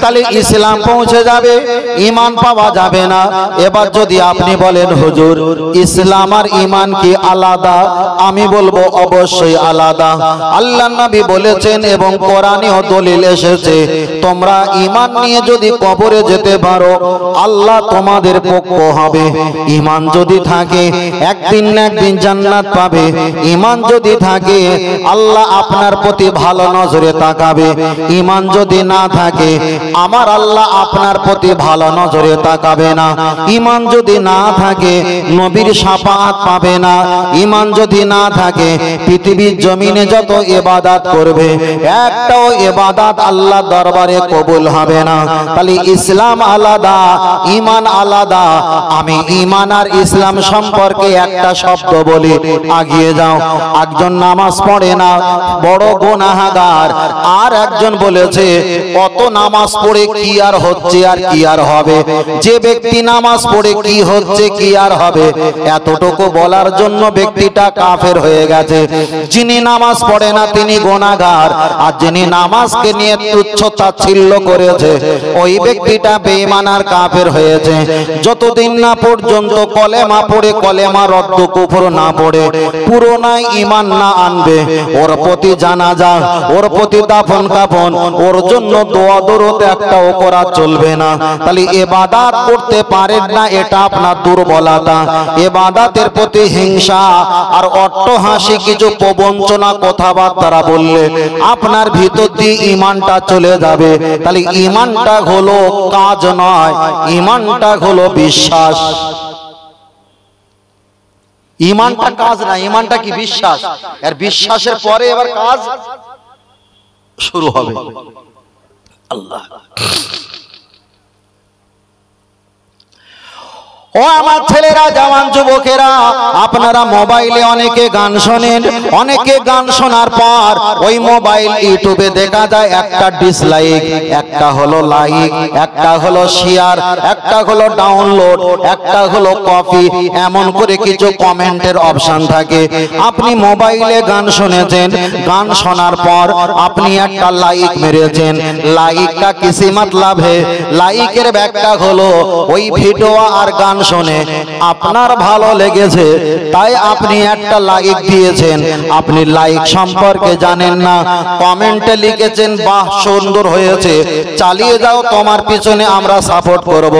তাহলে ইসলাম পৌঁছে যাবে, ঈমান পাওয়া যাবে না। এবার যদি আপনি বলেন হুজুর ইসলাম আর ঈমান কি আলাদা, আমি বলবো অবশ্যই আলাদা। আল্লাহর নবী বলেছেন এবং কোরআনেও দলিল এসেছে, তোমরা ঈমান নিয়ে যদি কবরে যেতে পারো আল্লাহ তোমাদের পক্ষ হবে। ঈমান যদি থাকে একদিন না একদিন জান্নাত পাবে। ঈমান যদি থাকে আল্লাহ আপনার প্রতি ভালো নজরে তাকাবে। ঈমান যদি না থাকে আমার আল্লাহ আপনার প্রতি ভালো নজরে তাকাবে না। ঈমান যদি না থাকে নবীর শাফাআত পাবে না। ঈমান যদি না থাকে পৃথিবীর জমিনে যত ইবাদত করবে একটাও ইবাদত আল্লাহ দরবারে কবুল হবে না। তাহলে ইসলাম আলাদা, ঈমান আলাদা। আমি ঈমান আর ইসলাম সম্পর্কে একটা শব্দ বলি, আগিয়ে যাও। একজন নামাজ পড়ে না, বড় গুনাহগার। আর একজন বলেছে কত নামাজ পড়ে কি আর হচ্ছে আর কি আর হবে। যে ব্যক্তি নামাজ পড়ে কি হচ্ছে কি আর হবে এতটুকু বলার জন্য ব্যক্তিটা কাফের হয়ে গেছে। যিনি নামাজ পড়ে না তিনি গুনাহগার, আর যিনি নামাজকে নিয়ে তুচ্ছ তাচ্ছিল্য করেছে ওই ব্যক্তিটা বেঈমান আর কাফের হয়েছে। যতদিন না পর্যন্ত কলেমা পড়ে কলেমা রদ্দ কুফর না পড়ে পুরোনায় ঈমান না আনবে ওর প্রতি জানাজা, ওর প্রতি দাফন কাফন, ওর জন্য দোয়া দরুদ একটাও করা চলবে না। তাহলে ইবাদত করতে পারেন না এটা আপনার দুর্বলতা। ইবাদতের প্রতি হিংসা আর অট্টহাসি কিছু প্রবঞ্চনা কথাবার্তা বললে আপনার ভিতর দিয়ে ঈমানটা চলে যাবে। তাহলে ঈমানটা হলো কাজ নয়, ঈমানটা হলো বিশ্বাস। ঈমানটা কাজ না, ঈমানটা কি বিশ্বাস। আর বিশ্বাসের পরে এবার কাজ শুরু হবে। আল্লাহ ও আমার ছেলেরা, জওয়ান যুবকেরা, আপনারা মোবাইলে অনেকে গান শোনেন। অনেকে গান শোনার পর ওই মোবাইল ইউটিউবে দেখা যায় একটা ডিসলাইক, একটা হলো লাইক, একটা হলো শেয়ার, একটা হলো ডাউনলোড, একটা হলো কপি, এমন করে কিছু কমেন্টের অপশন থাকে। আপনি মোবাইলে গান শুনেছেন, গান শোনার পর আপনি একটা লাইক মেরেছেন। লাইকটা কিসি মতলব হে, লাইকের ব্যাখ্যা হলো ওই ভিডিও আর গান শুনে আপনার ভালো লেগেছে তাই আপনি একটা লাইক দিয়েছেন। আপনি লাইক সম্পর্কে জানেন না, কমেন্টে লিখেছেন বাহ সুন্দর হয়েছে, চালিয়ে যাও, তোমার পিছনে আমরা সাপোর্ট করব।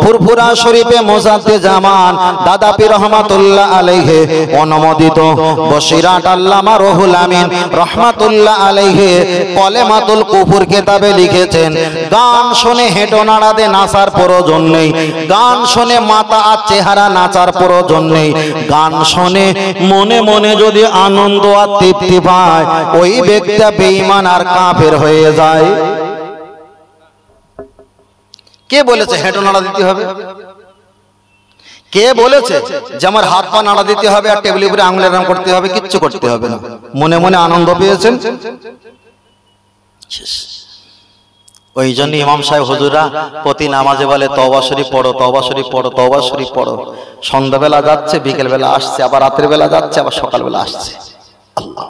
ফুরফুরা শরীফে মুজাদ্দিদ জামান দাদা পীর রহমাতুল্লাহ আলাইহি অনুমোদিত বশিরাত আল্লামা রুহুল আমিন রহমাতুল্লাহ আলাইহি কলেমাতুল কুফর কিতাবে লিখেছেন, গান শুনে হেঁটো নাড়াতে নাচার প্রয়োজন নেই, গান শুনে মাথা আর চেহারা নাচার প্রয়োজন নেই। গান শুনে মনে মনে যদি আনন্দ আর তৃপ্তি পায় ওই ব্যক্তি বেঈমান আর কাফের হয়ে যায়। কে বলেছে হেঁটো নাড়া দিতে হবে? কে বলেছে যে আমার হাত পা নাড়া দিতে হবে আর টেবিলের উপরে আঙুল এরকম করতে হবে? কিচ্ছু করতে হবে না। মনে মনে আনন্দ পেয়েছেন, ওই জন্য ইমাম সাহেব হুজুরা প্রতি নামাজে বলে তওবা শরীফ পড়ো, তওবা শরীফ পড়ো, তওবা শরীফ পড়ো। সন্ধ্যাবেলা যাচ্ছে, বিকেল বেলা আসছে, আবার রাতের বেলা যাচ্ছে, আবার সকালবেলা আসছে। আল্লাহ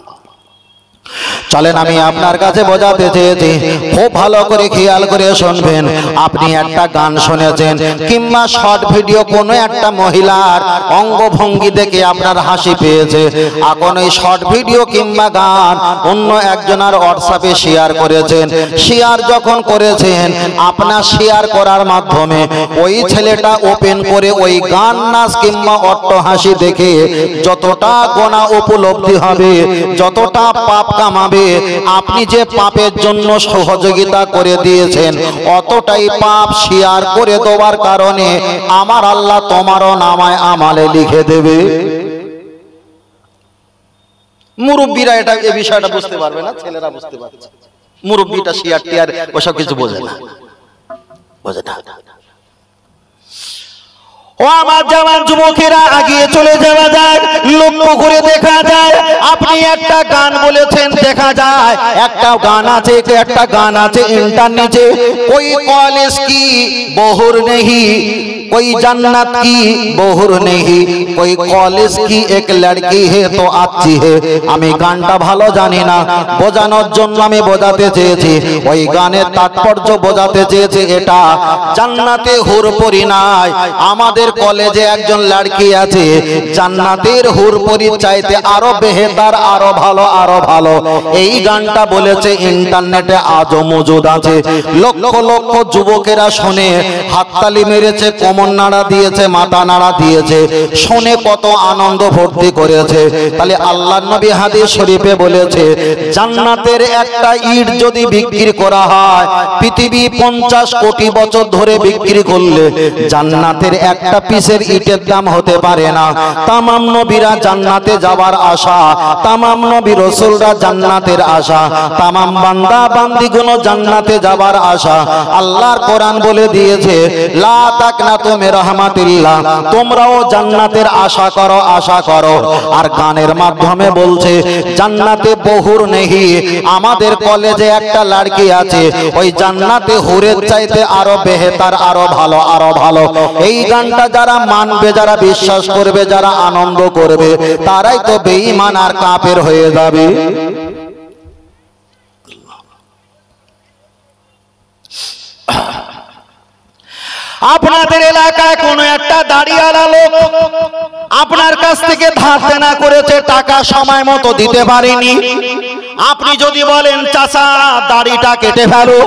চলেন আমি আপনার কাছে বোঝাতে চেয়েছি, খুব ভালো করে খেয়াল করে শুনবেন। আপনি একটা গান শুনেছেন কিংবা শর্ট ভিডিও কোনো একটা মহিলার অঙ্গভঙ্গি দেখে আপনার হাসি পেয়েছে, এখন ওই শর্ট ভিডিও কিংবা গান অন্য একজনের হোয়াটসঅ্যাপে শেয়ার করেছেন। শেয়ার যখন করেছেন আপনার শেয়ার করার মাধ্যমে ওই ছেলেটা ওপেন করে ওই গান নাচ কিংবা অট্টহাসি দেখে যতটা গোনা উপলব্ধি হবে, যতটা পাপ কামাবে, আপনি যে পাপের জন্য সহযোগিতা করে দিয়েছেন অতটাই পাপ শেয়ার করে দেওয়ার কারণে আমার আল্লাহ তোমারও নামায় আমালে লিখে দেবে। মুরব্বীরা এটা এই বিষয়টা বুঝতে পারবে না, ছেলেরা বুঝতে পারছে। মুরব্বীটা শেয়ার টিয়ার ওসব কিছু বোঝে না, বোঝে না। ও আমার জওয়ান যুবকেরা, আগিয়ে চলে যাওয়া যায়। লক্ষ্য করে দেখা যায় আপনি একটা গান বলেছেন, দেখা যায় একটা গান আছে इंटरनेटे, कोई कॉलेज की बोहर नहीं, कोई जन्नत की बोहर नहीं, कोई कॉलेज की एक लड़की है तो अच्छी है। আমি গানটা ভালো জানি না, বোঝানোর জন্য আমি বোঝাতে চেয়েছি, ওই গানের তাৎপর্য বোঝাতে চেয়েছি এটা। জান্নাতে হুরপরি নাই, আমাদের কলেজে একজন লড়কি আছে, জান্নাতের হুরপরির চাইতে আরো বেহতার, আরো ভালো, আরো ভালো। এই গানটা বলেছে ইন্টারনেটে, আজও মজুদ আছে। লক্ষ লক্ষ যুবকেরা শুনে হাততালি মেরেছে, কোমর নাড়া দিয়েছে, মাথা নাড়া দিয়েছে, শুনে কত আনন্দ ভর্তি করেছে। তাহলে আল্লাহর নবী হাদিস শরীফে বলেছে, জান্নাতের একটা ইট যদি বিক্রি করা হয়, পৃথিবী 50 কোটি বছর ধরে বিক্রি করলে জান্নাতের একটা পিসের ইটের দাম হতে পারে না। তামাম নবীরা জান্নাতে যাওয়ার আশা, তামাম নবী রাসূলরা জান্নাতের আশা, তামাম বান্দা বান্দিগুলো জান্নাতে যাবার আশা। আল্লাহর কোরআন বলে দিয়েছে, লা তাকনাতু মির রাহমাতিল্লাহ, তোমরাও জান্নাতের আশা করো, আশা করো। আর গানের মাধ্যমে বলছে, জান্নাতে বহুর নেহি, আমাদের কলেজে একটা লড়কি আছে, ওই জান্নাতে হুরের চাইতে আরো বেহতার, আরো ভালো, আরো ভালো। এই গানটা যারা মানবে, যারা বিশ্বাস করবে, যারা আনন্দ করবে, তারাই তো বেঈমান আর কাফের হয়ে যাবে। আপনাদের এলাকায় কোন একটা দাড়িওয়ালা লোক আপনার কাছ থেকে ধার দেনা করেছে, টাকা সময় মতো দিতে পারেনি। আপনি যদি বলেন, চাচা দাড়িটা কেটে ফেলো,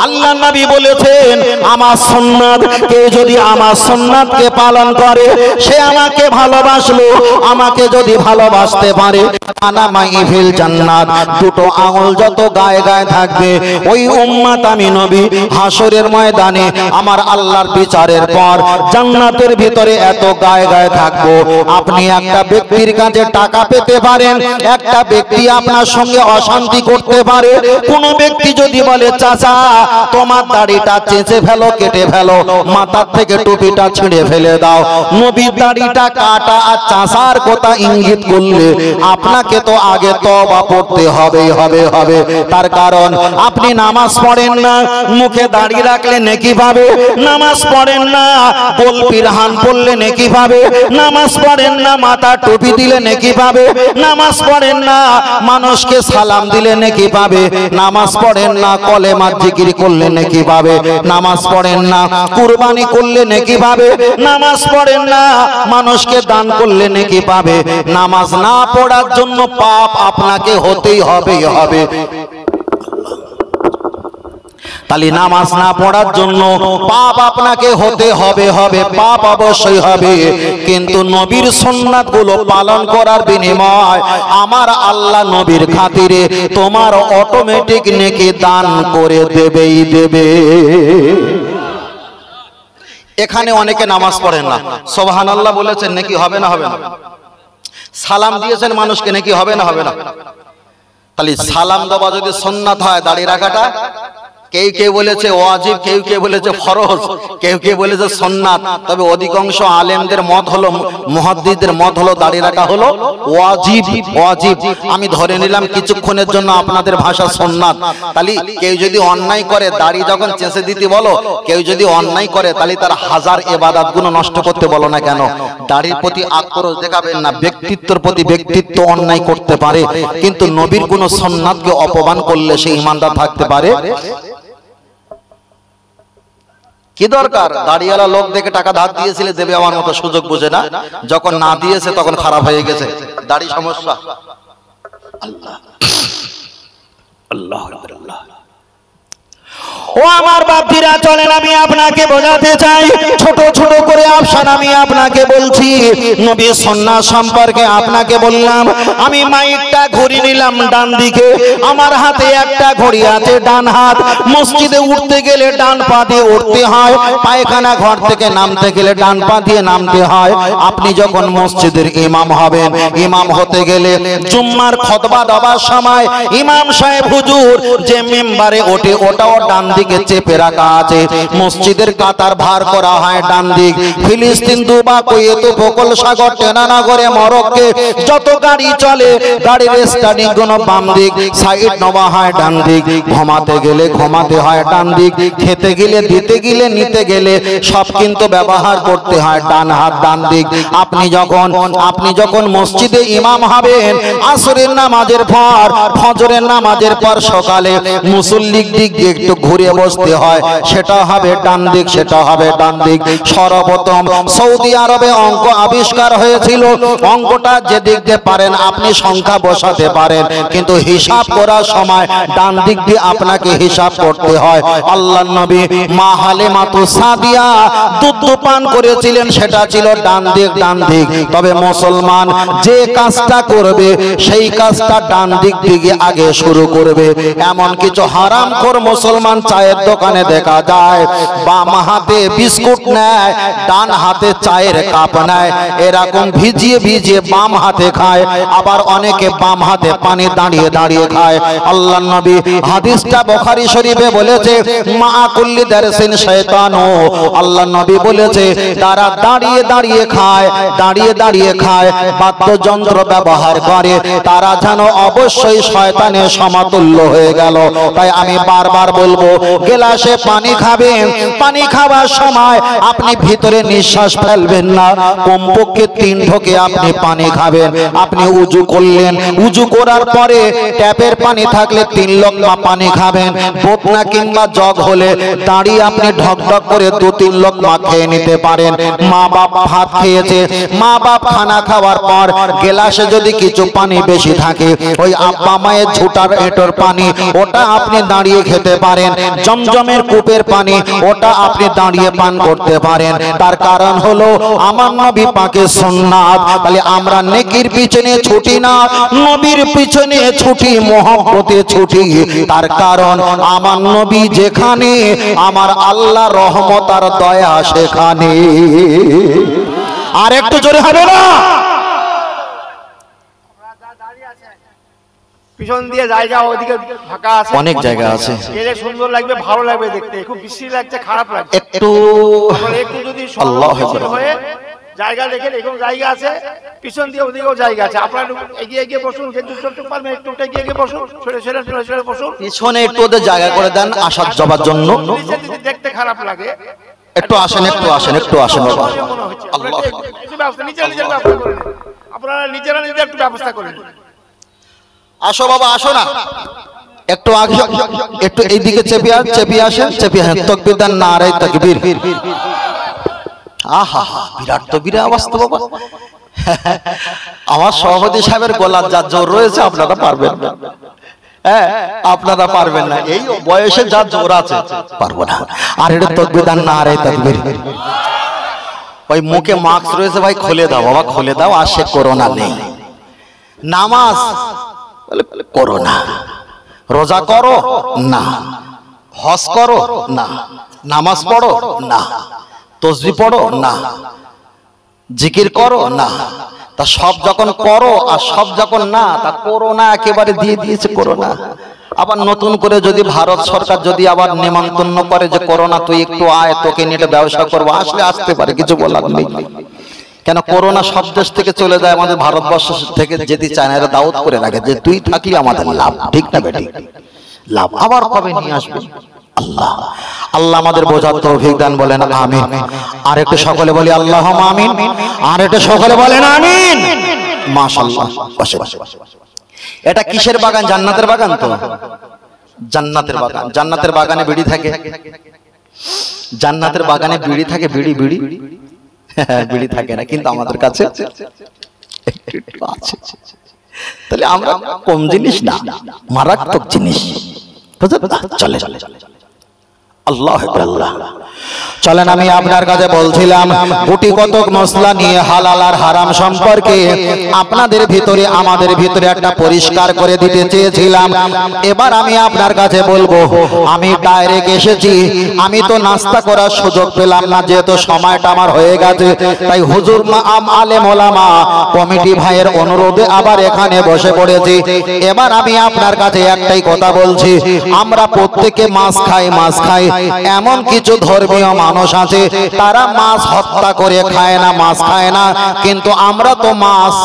আল্লাহর নবী বলেছেন আমার সুন্নাত, কেউ যদি আমার সুন্নাতকে পালন করে সে আমাকে ভালোবাসলো, আমাকে যদি ভালোবাসতে পারে, আনা মাই ফিল জান্নাত, দুটো আঙুল যত গায়ে গায়ে থাকবে ওই উম্মত আমি নবী হাসরের ময়দানে আমার আল্লাহর বিচারের পর জান্নাতের ভিতরে এত গায়ে গায়ে থাকবো। আপনি একটা ব্যক্তির কাছে টাকা পেতে পারেন, একটা ব্যক্তি আপনার সঙ্গে অশান্তি করতে পারে। কোন ব্যক্তি যদি বলে, চাচা তোমার দাড়িটা চেঁচে ফেলো, কেটে ফেলো, মাথার থেকে টুপিটা ছিঁড়ে ফেলে দাও, নবীর দাড়িটা কাটা আর চাচার কথা ইঙ্গিত করলে আপনাকে তো আগে তওবা পড়তে হবে, হবে, হবে। তার কারণ আপনি নামাজ পড়েন না, মুখে দাড়ি রাখলে নেকি পাবে, নামাজ পড়েন না, বল পিরহান পড়লে নেকি পাবে, নামাজ পড়েন না, মাথা টুপি দিলে নেকি পাবে, নামাজ পড়েন না, মানুষকে সালাম দিলে নেকি পাবে, নামাজ পড়েন না, কলেমা জিকির করলে নেকি পাবে, নামাজ পড়েন না, কুরবানি করলে নেকি পাবে, নামাজ পড়েন না, মানুষকে দান করলে নেকি পাবে। নামাজ না পড়ার জন্য পাপ আপনাকে হতেই হবে, হবে। তাহলে নামাজ না পড়ার জন্য পাপ আপনাকে হতে হবে, হবে, পাপ অবশ্যই হবে। কিন্তু নবীর সুন্নাত গুলো পালন করার বিনিময় আমার আল্লাহ নবীর খাতিরে তোমার অটোমেটিক নেকি দান করে দেবেই দেবে। এখানে অনেকে নামাজ পড়েন না, সুবহানাল্লাহ বলেছেন, নেকি হবে না, হবে না? সালাম দিয়েছেন মানুষকে, নেকি হবে না, হবে না? তাহলে সালাম দেওয়া যদি সুন্নাত হয়, দাড়ি রাখাটা কেউ কেউ বলেছে ওয়াজিব, কেউ কেউ বলেছে ফরজ, কেউ কেউ বলেছে সুন্নাত। তবে অধিকাংশ আলেমদের মত হলো, মুহাদ্দিসদের মত হলো দাড়ি রাখা হলো ওয়াজিব, ওয়াজিব। আমি ধরে নিলাম কিছুক্ষণের জন্য আপনাদের ভাষা সুন্নাত। তাহলে কেউ যদি অন্যায় করে, দাড়ি যখন চেঁচে দিতে বলো, কেউ যদি অন্যায় করে তাহলে তার হাজার ইবাদত গুলো নষ্ট করতে বলো না কেন? দাড়ির প্রতি আক্রোশ দেখাবেন না, ব্যক্তিত্বের প্রতি ব্যক্তিত্ব অন্যায় করতে পারে, কিন্তু নবীর কোন সুন্নাতকে অপমান করলে সে ঈমানদার থাকতে পারে? কি দরকার? দাড়িওয়ালা লোক দেখে টাকা ধার দিয়েছিলে, দেবে আমার মতো সুযোগ বুঝে না, যখন না দিয়েছে তখন খারাপ হয়ে গেছে, দাড়ি সমস্যা। আল্লাহ আল্লাহ আল্লাহ। ও আমার বাপজিরা, চলেন আমি আপনাকে বোঝাতে চাই, ছোট ছোট করে আফসান আমি আপনাকে বলছি। নবী সুন্নাত সম্পর্কে আপনাকে বললাম। আমি মাইকটা ঘুরিয়ে নিলাম ডান দিকে, আমার হাতে একটা ঘড়ি আছে ডান হাত। মসজিদে উঠতে গেলে ডান পা দিয়ে উঠতে হয়, পায়খানা ঘর থেকে নামতে গেলে ডান পা দিয়ে নামতে হয়। আপনি যখন মসজিদের ইমাম হবেন, ইমাম হতে গেলে জুম্মার খুতবা দেওয়ার সময় ইমাম সাহেব হুজুর যে মিম্বারে ওঠে, ওটাও ডান দিকে দিকে চেপে রাখা আছে। মসজিদের কাতার ভার করা হয় ডান দিক। ফিলিস্তিন, দুবা, কুয়েত, উপকূল সাগর, টেনানগরে, মরক্কে যত গাড়ি চলে গাড়ির স্টার্টিং গুলো বাম দিক, সাইড নেওয়া হয় ডান দিক। ঘুমাতে গেলে ঘুমাতে হয় ডান দিক, খেতে গেলে, দিতে গেলে, নিতে গেলে সব কিন্তু ব্যবহার করতে হয় ডান হাত, ডান দিক। আপনি যখন মসজিদে ইমাম হবেন, আসরের নামাজের পর, ফজরের নামাজের পর সকালে মুসল্লির দিক দিয়ে একটু ঘুরে বসতে হয়, সেটা হবে ডান দিক, সেটা হবে ডান দিক। সর্বপ্রথম সৌদি আরবে অঙ্ক আবিষ্কার হয়েছিল। অঙ্কটা যে দিক দিয়ে পারেন আপনি সংখ্যা বসাতে পারেন, কিন্তু হিসাব করার সময় ডান দিক দিয়ে আপনাকে হিসাব করতে হয়। আল্লাহর নবী মা হালিমাতু সাদিয়া দুধ পান করেছিলেন, সেটা ছিল ডান দিক, ডান দিক। তবে মুসলমান যে কাজটা করবে সেই কাজটা ডান দিক থেকে আগে শুরু করবে। এমন কিছু হারামখোর মুসলমান চায়ের দোকানে দেখা যায়, বাম হাতে বিস্কুট নেয়, ডান হাতে চায়ের কাপ নেয়, এরকম ভিজিয়ে ভিজিয়ে বাম হাতে খায়। আবার অনেকে বাম হাতে পানি দাঁড়িয়ে দাঁড়িয়ে খায়। আল্লাহর নবী হাদিসটা বুখারী শরীফে বলেছে, মা কুল্লি দারসিন শয়তানু। আল্লাহর নবী বলেছে তারা দাঁড়িয়ে দাঁড়িয়ে খায়, দাঁড়িয়ে দাঁড়িয়ে খায়, বাদ্যযন্ত্র ব্যবহার করে, তারা যেন অবশ্যই শয়তানের সমতুল্য হয়ে গেল। তাই আমি বারবার বলবো, গ্লাসে পানি খাবেন, পানি খাওয়ার সময় আপনি ভিতরে নিঃশ্বাস ফেলবেন না, কমপক্ষে 3 ঢোকে আপনি পানি খাবেন। আপনি উজু করলেন, উজু করার পরে ট্যাপের পানি থাকলে 3 লোকমা পানি খাবেন। বোতনা কিংবা জগ হলে দাঁড়িয়ে আপনি ঢক ঢক করে 2-3 লোকমা খেয়ে নিতে পারেন। মা বাপ ভাত খেয়েছে, মা বাপ খানা খাওয়ার পর গ্লাসে যদি কিছু পানি বেশি থাকে, ওই আব্বা মায়ের ঝুটার এঁটোর পানি, ওটা আপনি দাঁড়িয়ে খেতে পারেন। জমজমের কূপের পানি, ওটা আপনি দাঁড়িয়ে পান করতে পারেন। তার কারণ হলো আমার নবী পাকের সুন্নাত। তাহলে আমরা নেকির পিছনে ছুটি না, নবীর পিছনে ছুটি, মহব্বতে ছুটি। তার কারণ আমার নবী যেখানে, আমার আল্লাহ রহমত আর দয়া সেখানে। আর একটু জোরে হবে না? পিছন দিয়ে জায়গা ওদিকে ফাঁকা আছে, অনেক জায়গা আছে, গেলে সুন্দর লাগবে, ভালো লাগবে দেখতে। খুব বৃষ্টি লাগছে, খারাপ লাগছে, একটু যদি আল্লাহ হয়ে জায়গা দেখেন, এরকম জায়গা আছে, পিছন দিয়ে ওদিকেও জায়গা আছে। আপনারা এগিয়ে এগিয়ে বসুন, কিন্তু পারবেন একটু এগিয়ে এগিয়ে বসুন, সরে সরে সরে সরে বসুন। পিছনে একটু ওদের জায়গা করে দেন আসার যাবার জন্য। দেখতে খারাপ লাগে, একটু আসেন, একটু আসেন, একটু আসেন বাবা। আল্লাহ, আপনারা নিজেরা নিজে একটু ব্যবস্থা করেন। আসো বাবা, আসো না, একটু আগে, একটু এইদিকে চেপে আসেন, চেপে আসেন। তাকবীর দেন, নারে তাকবীর। আহা, বিরাট তো বিরাট অবস্থা বাবা। আমার সভাপতি সাহেবের গলার যা জোর রয়েছে আপনারা পারবেন না, হ্যাঁ আপনারা পারবেন না, এই বয়সে যা জোর আছে পারবো না। আর এটা তাকবীর দেন, নারে তাকবীর। ওই মুখে মাস্ক রয়েছে ভাই, খুলে দাও বাবা, খুলে দাও। আর সে করোনা নেই। নামাজ করো না, রোজা করো না, হজ করো না, নামাজ পড়ো না, তসবিহ পড়ো না, জিকির করো না। তা সব যখন করো আর সব যখন না, তা করোনা একেবারে দিয়ে দিয়েছে করোনা। আবার নতুন করে যদি ভারত সরকার যদি আবার নিমন্ত্রণ করে যে করোনা তুই একটু আয়, তোকে নিয়ে ব্যবসা করবো, আসলে আসতে পারে, কিছু বলার নেই। কেন করোনা সব দেশ থেকে চলে যায়, আমাদের ভারতবর্ষ থেকে যেতে চায় না, এরা দাওয়াত করে রাখে যে তুই থাকলে আমাদের লাভ, ঠিক না বেটি? লাভ আবার কবে নিয়ে আসবে আল্লাহ। আল্লাহ আমাদের বোঝার তৌফিক দান, বলেন আমিন। আর একটু সকলে বলি আল্লাহুম্মা আমিন। আর একটু সকলে বলেন আমিন। মাশাআল্লাহ। বসে বসে। এটা কিসের বাগান? জান্নাতের বাগান তো, জান্নাতের বাগান। জান্নাতের বাগানে বিড়ি থাকে, জান্নাতের বাগানে বিড়ি থাকে, বিড়ি বিড়ি বিড়ি থাকে না, কিন্তু আমাদের কাছে আছে। তাহলে আমরা কম জিনিস না, মারাত্মক জিনিস। চলে আল্লাহ আল্লাহ। চলেন আমি আপনার কাছে বলছিলাম গুটি কতক মশলা নিয়ে হালাল আর হারাম সম্পর্কে আপনাদের ভিতরে আমাদের ভিতরে একটা পরিষ্কার করে দিতে চেয়েছিলাম। এবার আমি আপনার কাছে বলবো, আমি ডাইরেক্ট এসেছি, আমি তো নাস্তা করার সুযোগ পেলাম না, যেহেতু সময়টা আমার হয়ে গেছে, তাই হুজুর আলেম ওলামা কমিটি ভাইয়ের অনুরোধে আবার এখানে বসে পড়েছি। এবার আমি আপনার কাছে একটাই কথা বলছি, আমরা প্রত্যেকে মাছ খাই, এমন কিছু ধর্মীয় মানুষ আছে তারা মাছ হত্যা করে খায় না, মাছ খায় না, কিন্তু আমরা তো মাছ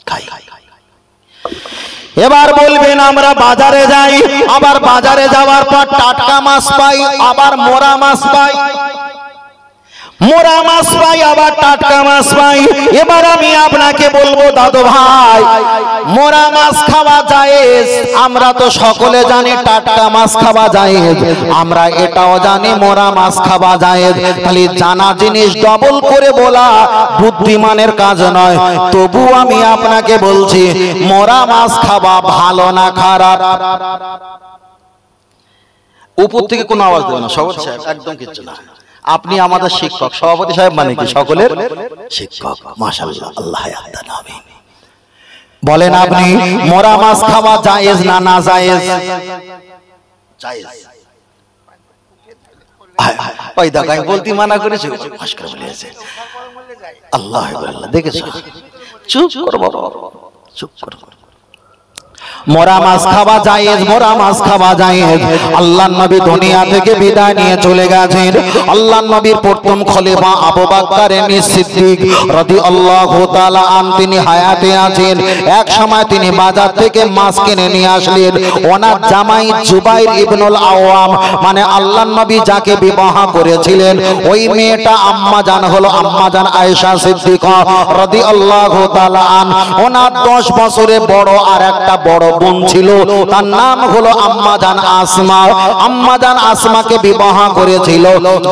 খাই। এবার বলবেন আমরা বাজারে যাই, আবার বাজারে যাওয়ার পর টাটকা মাছ পাই, আবার মোরা মাছ পাই, মোরা মাছ পাই, আবার টাটকা মাছ পাই। এবার আমি আপনাকে বলবো দাদু ভাই, মোরা মাছ খাওয়া জায়েজ, আমরা তো সকলে জানি টাটকা মাছ খাওয়া জায়েজ, আমরা এটাও জানি মোরা মাছ খাওয়া জায়েজ। খালি জানা জিনিস ডবল করে বলা বুদ্ধিমানের কাজ নয়। তবু আমি আপনাকে বলছি মোরা মাছ খাওয়া ভালো না খারাপ? উপর থেকে কোনো আওয়াজ দেবে না, সভাপতি সাহেব একদম কিচ্ছু না। আপনি আমাদের শিক্ষক, সভাপতি সাহেব মানে কি সকলের শিক্ষক, মাশাআল্লাহ, আল্লাহ আদান আমিন। বলেন আপনি মোরা মাছ খাওয়া জায়েজ না না জায়েজ? জায়েজ। ওই দেখো আমি বলতে মানা করেছি, ভাস্কর বলেছে আল্লাহ আল্লাহ, দেখেছো? চুপ করো বাবা, চুপ করো। মোরা মাছ খাওয়া জায়েজ, মোরা মাছ খাওয়া জায়েজ। আল্লাহর নবী দুনিয়া থেকে বিদায় নিয়ে চলে গেছেন। আল্লাহর নবীর প্রথম খলিফা আবু বকর সিদ্দিক রাদিয়াল্লাহু তাআলা আন তিনি হায়াতে আছেন। এক সময় তিনি বাজার থেকে মাছ কিনে নিয়ে আসলেন। ওনার জামাই জুবাইর ইবনুল আওয়াম, মানে আল্লাহর নবী যাকে বিবাহ করেছিলেন, ওই মেয়েটা আম্মা জান হলো আম্মা জান আয়েশা সিদ্দিকা রাদিয়াল্লাহু তাআলা আন। ওনার 10 বছরের বড় আর একটা বড় বোন ছিল, তার নাম হলো আম্মা জান আসমা। আম্মা জান আসমাকে বিবাহ করেছিল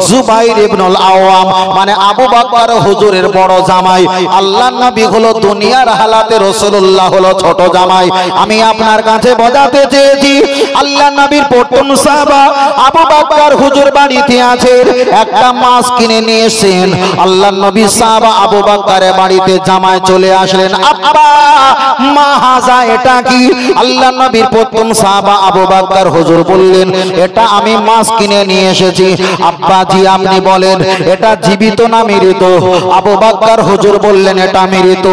জুবাইর ইবনুল আওয়াম, মানে আবু বকর হুজুরের বড় জামাই। আল্লাহর নবী হলো দুনিয়ার হালাতে রাসূলুল্লাহ হলো ছোট জামাই। আমি আপনার কাছে বোঝাতে চেয়েছি আল্লাহর নবীর প্রথম সাহাবা আবু বকর হুজুর বাড়িতে আছেন, একটা মাছ কিনে নিয়ে এসেছেন। আল্লাহর নবী সাহাবা আবু বকরের বাড়িতে জামাই চলে আসলেন, আব্বা মা হাজা এটা কি? আল্লাহর নবীর প্রথম সাহাবা আবু বকর হুজুর বললেন, এটা আমি মাছ কিনে নিয়ে এসেছি। আব্বা জি আপনি বলেন এটা জীবিত না মৃত? আবু বকর হুজুর বললেন এটা মৃত।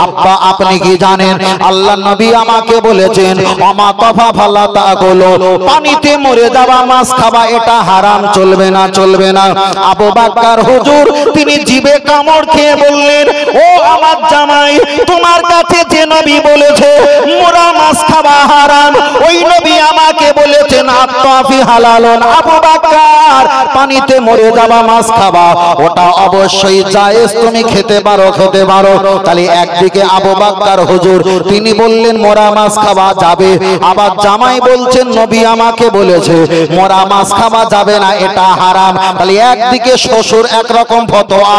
আব্বা আপনি কি জানেন আল্লাহর নবী আমাকে বলেছেন আমা তফা ফালা তাকুলু, পানিতে মরে যাওয়া মাছ খাওয়া এটা হারাম, চলবে না, চলবে না। আবু বকর হুজুর তিনি জিভে কামড় খেয়ে বললেন, ও আমার জামাই, তোমার কাছে যে নবী বলেছে মোরা মাছ খাওয়া হারাম, ওই নবী আমাকে বলেছেন আত্তাফি হালালুন। আবু বকর পানিতে মরে যাওয়া মাছ খাওয়া ওটা অবশ্যই জায়েজ, তুমি খেতে পারো, খেতে পারো। তাহলে একদিকে আবু বকর হুজুর তিনি বললেন মোরা মাছ খাওয়া যাবে, আবার জামাই বলছেন নবী আমাকে বলেছে মোরা মাছ খাওয়া যাবে না, এটা হারাম। তাহলে একদিকে শ্বশুর একরকম ফতোয়া,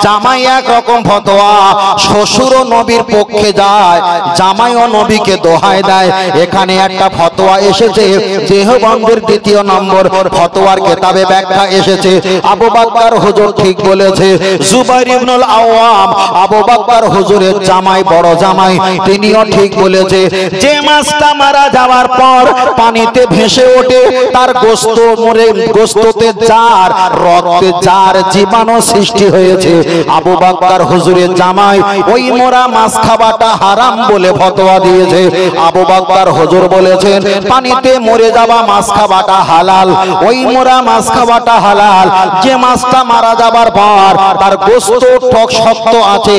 জামাই একরকম ফতোয়া। শ্বশুরও নবীর পক্ষে যায়, জামাইও নবীকে দোহাই দেয়। এখানে একটা ফতোয়া এসেছে, দেহবন্ধের 2 নম্বর ফতোয়ার কিতাবে ব্যাখ্যা এসেছে, আবু বকর হুজুর ঠিক বলেছে। জুবাইর ইবনুল আওয়াম আবু বকর হুজুরের জামাই, বড় জামাই, তিনিও ঠিক বলেছে। যে মাছটা মারা যাওয়ার পর পানিতে ভেসে ওঠে, তার গোশত মরে, গোশততে জার, রক্তে জার জীবাণু সৃষ্টি হয়েছে। আবু বকর হুজুরের জামাই ওই মোরা মাছ খাওয়াটা হারাম বলে ফতোয়া দিয়েছে। আবু বকর হুজুর বলেছেন পানিতে মরে যাওয়া মাছ খাওয়াটা হালাল, ওই মোরা মাছ খাওয়াটা হালাল। যে মাছটা মারা যাবার পর তার গোশত টক শক্ত আছে,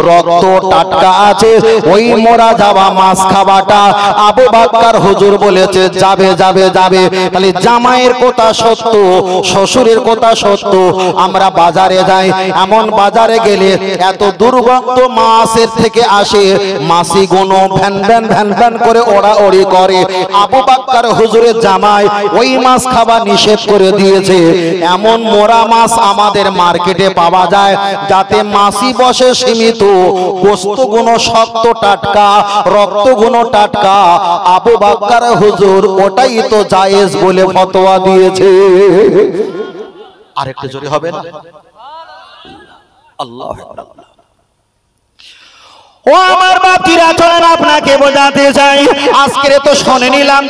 রক্ত টাটকা আছে, ওই মোরা যাওয়া মাছ খাওয়াটা আবু বকর হুজুর বলেছে যাবে, যাবে, যাবে। তাহলে জামাইয়ের কথা সত্য, শ্বশুরের কথা সত্য। আমরা বাজারে যাই, এমন বাজারে গেলে এত দুর্গন্ধ মাছের থেকে আসে, মাছি গুনো ভ্যান ভ্যান ভ্যান ভ্যান করে ওড়াওড়ি করে। আবু বকর হুজুরের জামাই ওই মাছ খাওয়া নিষেধ করে দিয়েছে। এমন মোরা মাছ আমাদের মার্কেটে পাওয়া যায় যাতে মাছি বসে সীমিত, গোশত গুনো শক্ত টাটকা, রক্ত গুনো টাটকা। আবু বকর হুজুর ওটাই তো জায়েজ বলে ফতোয়া দিয়েছে। আরেকটু জোরে হবে না? আল্লাহু আকবার। ও আমার বাপজিরা, চলেন আপনাকে বোঝাতে চাই। আজকে তো শুনে নিলাম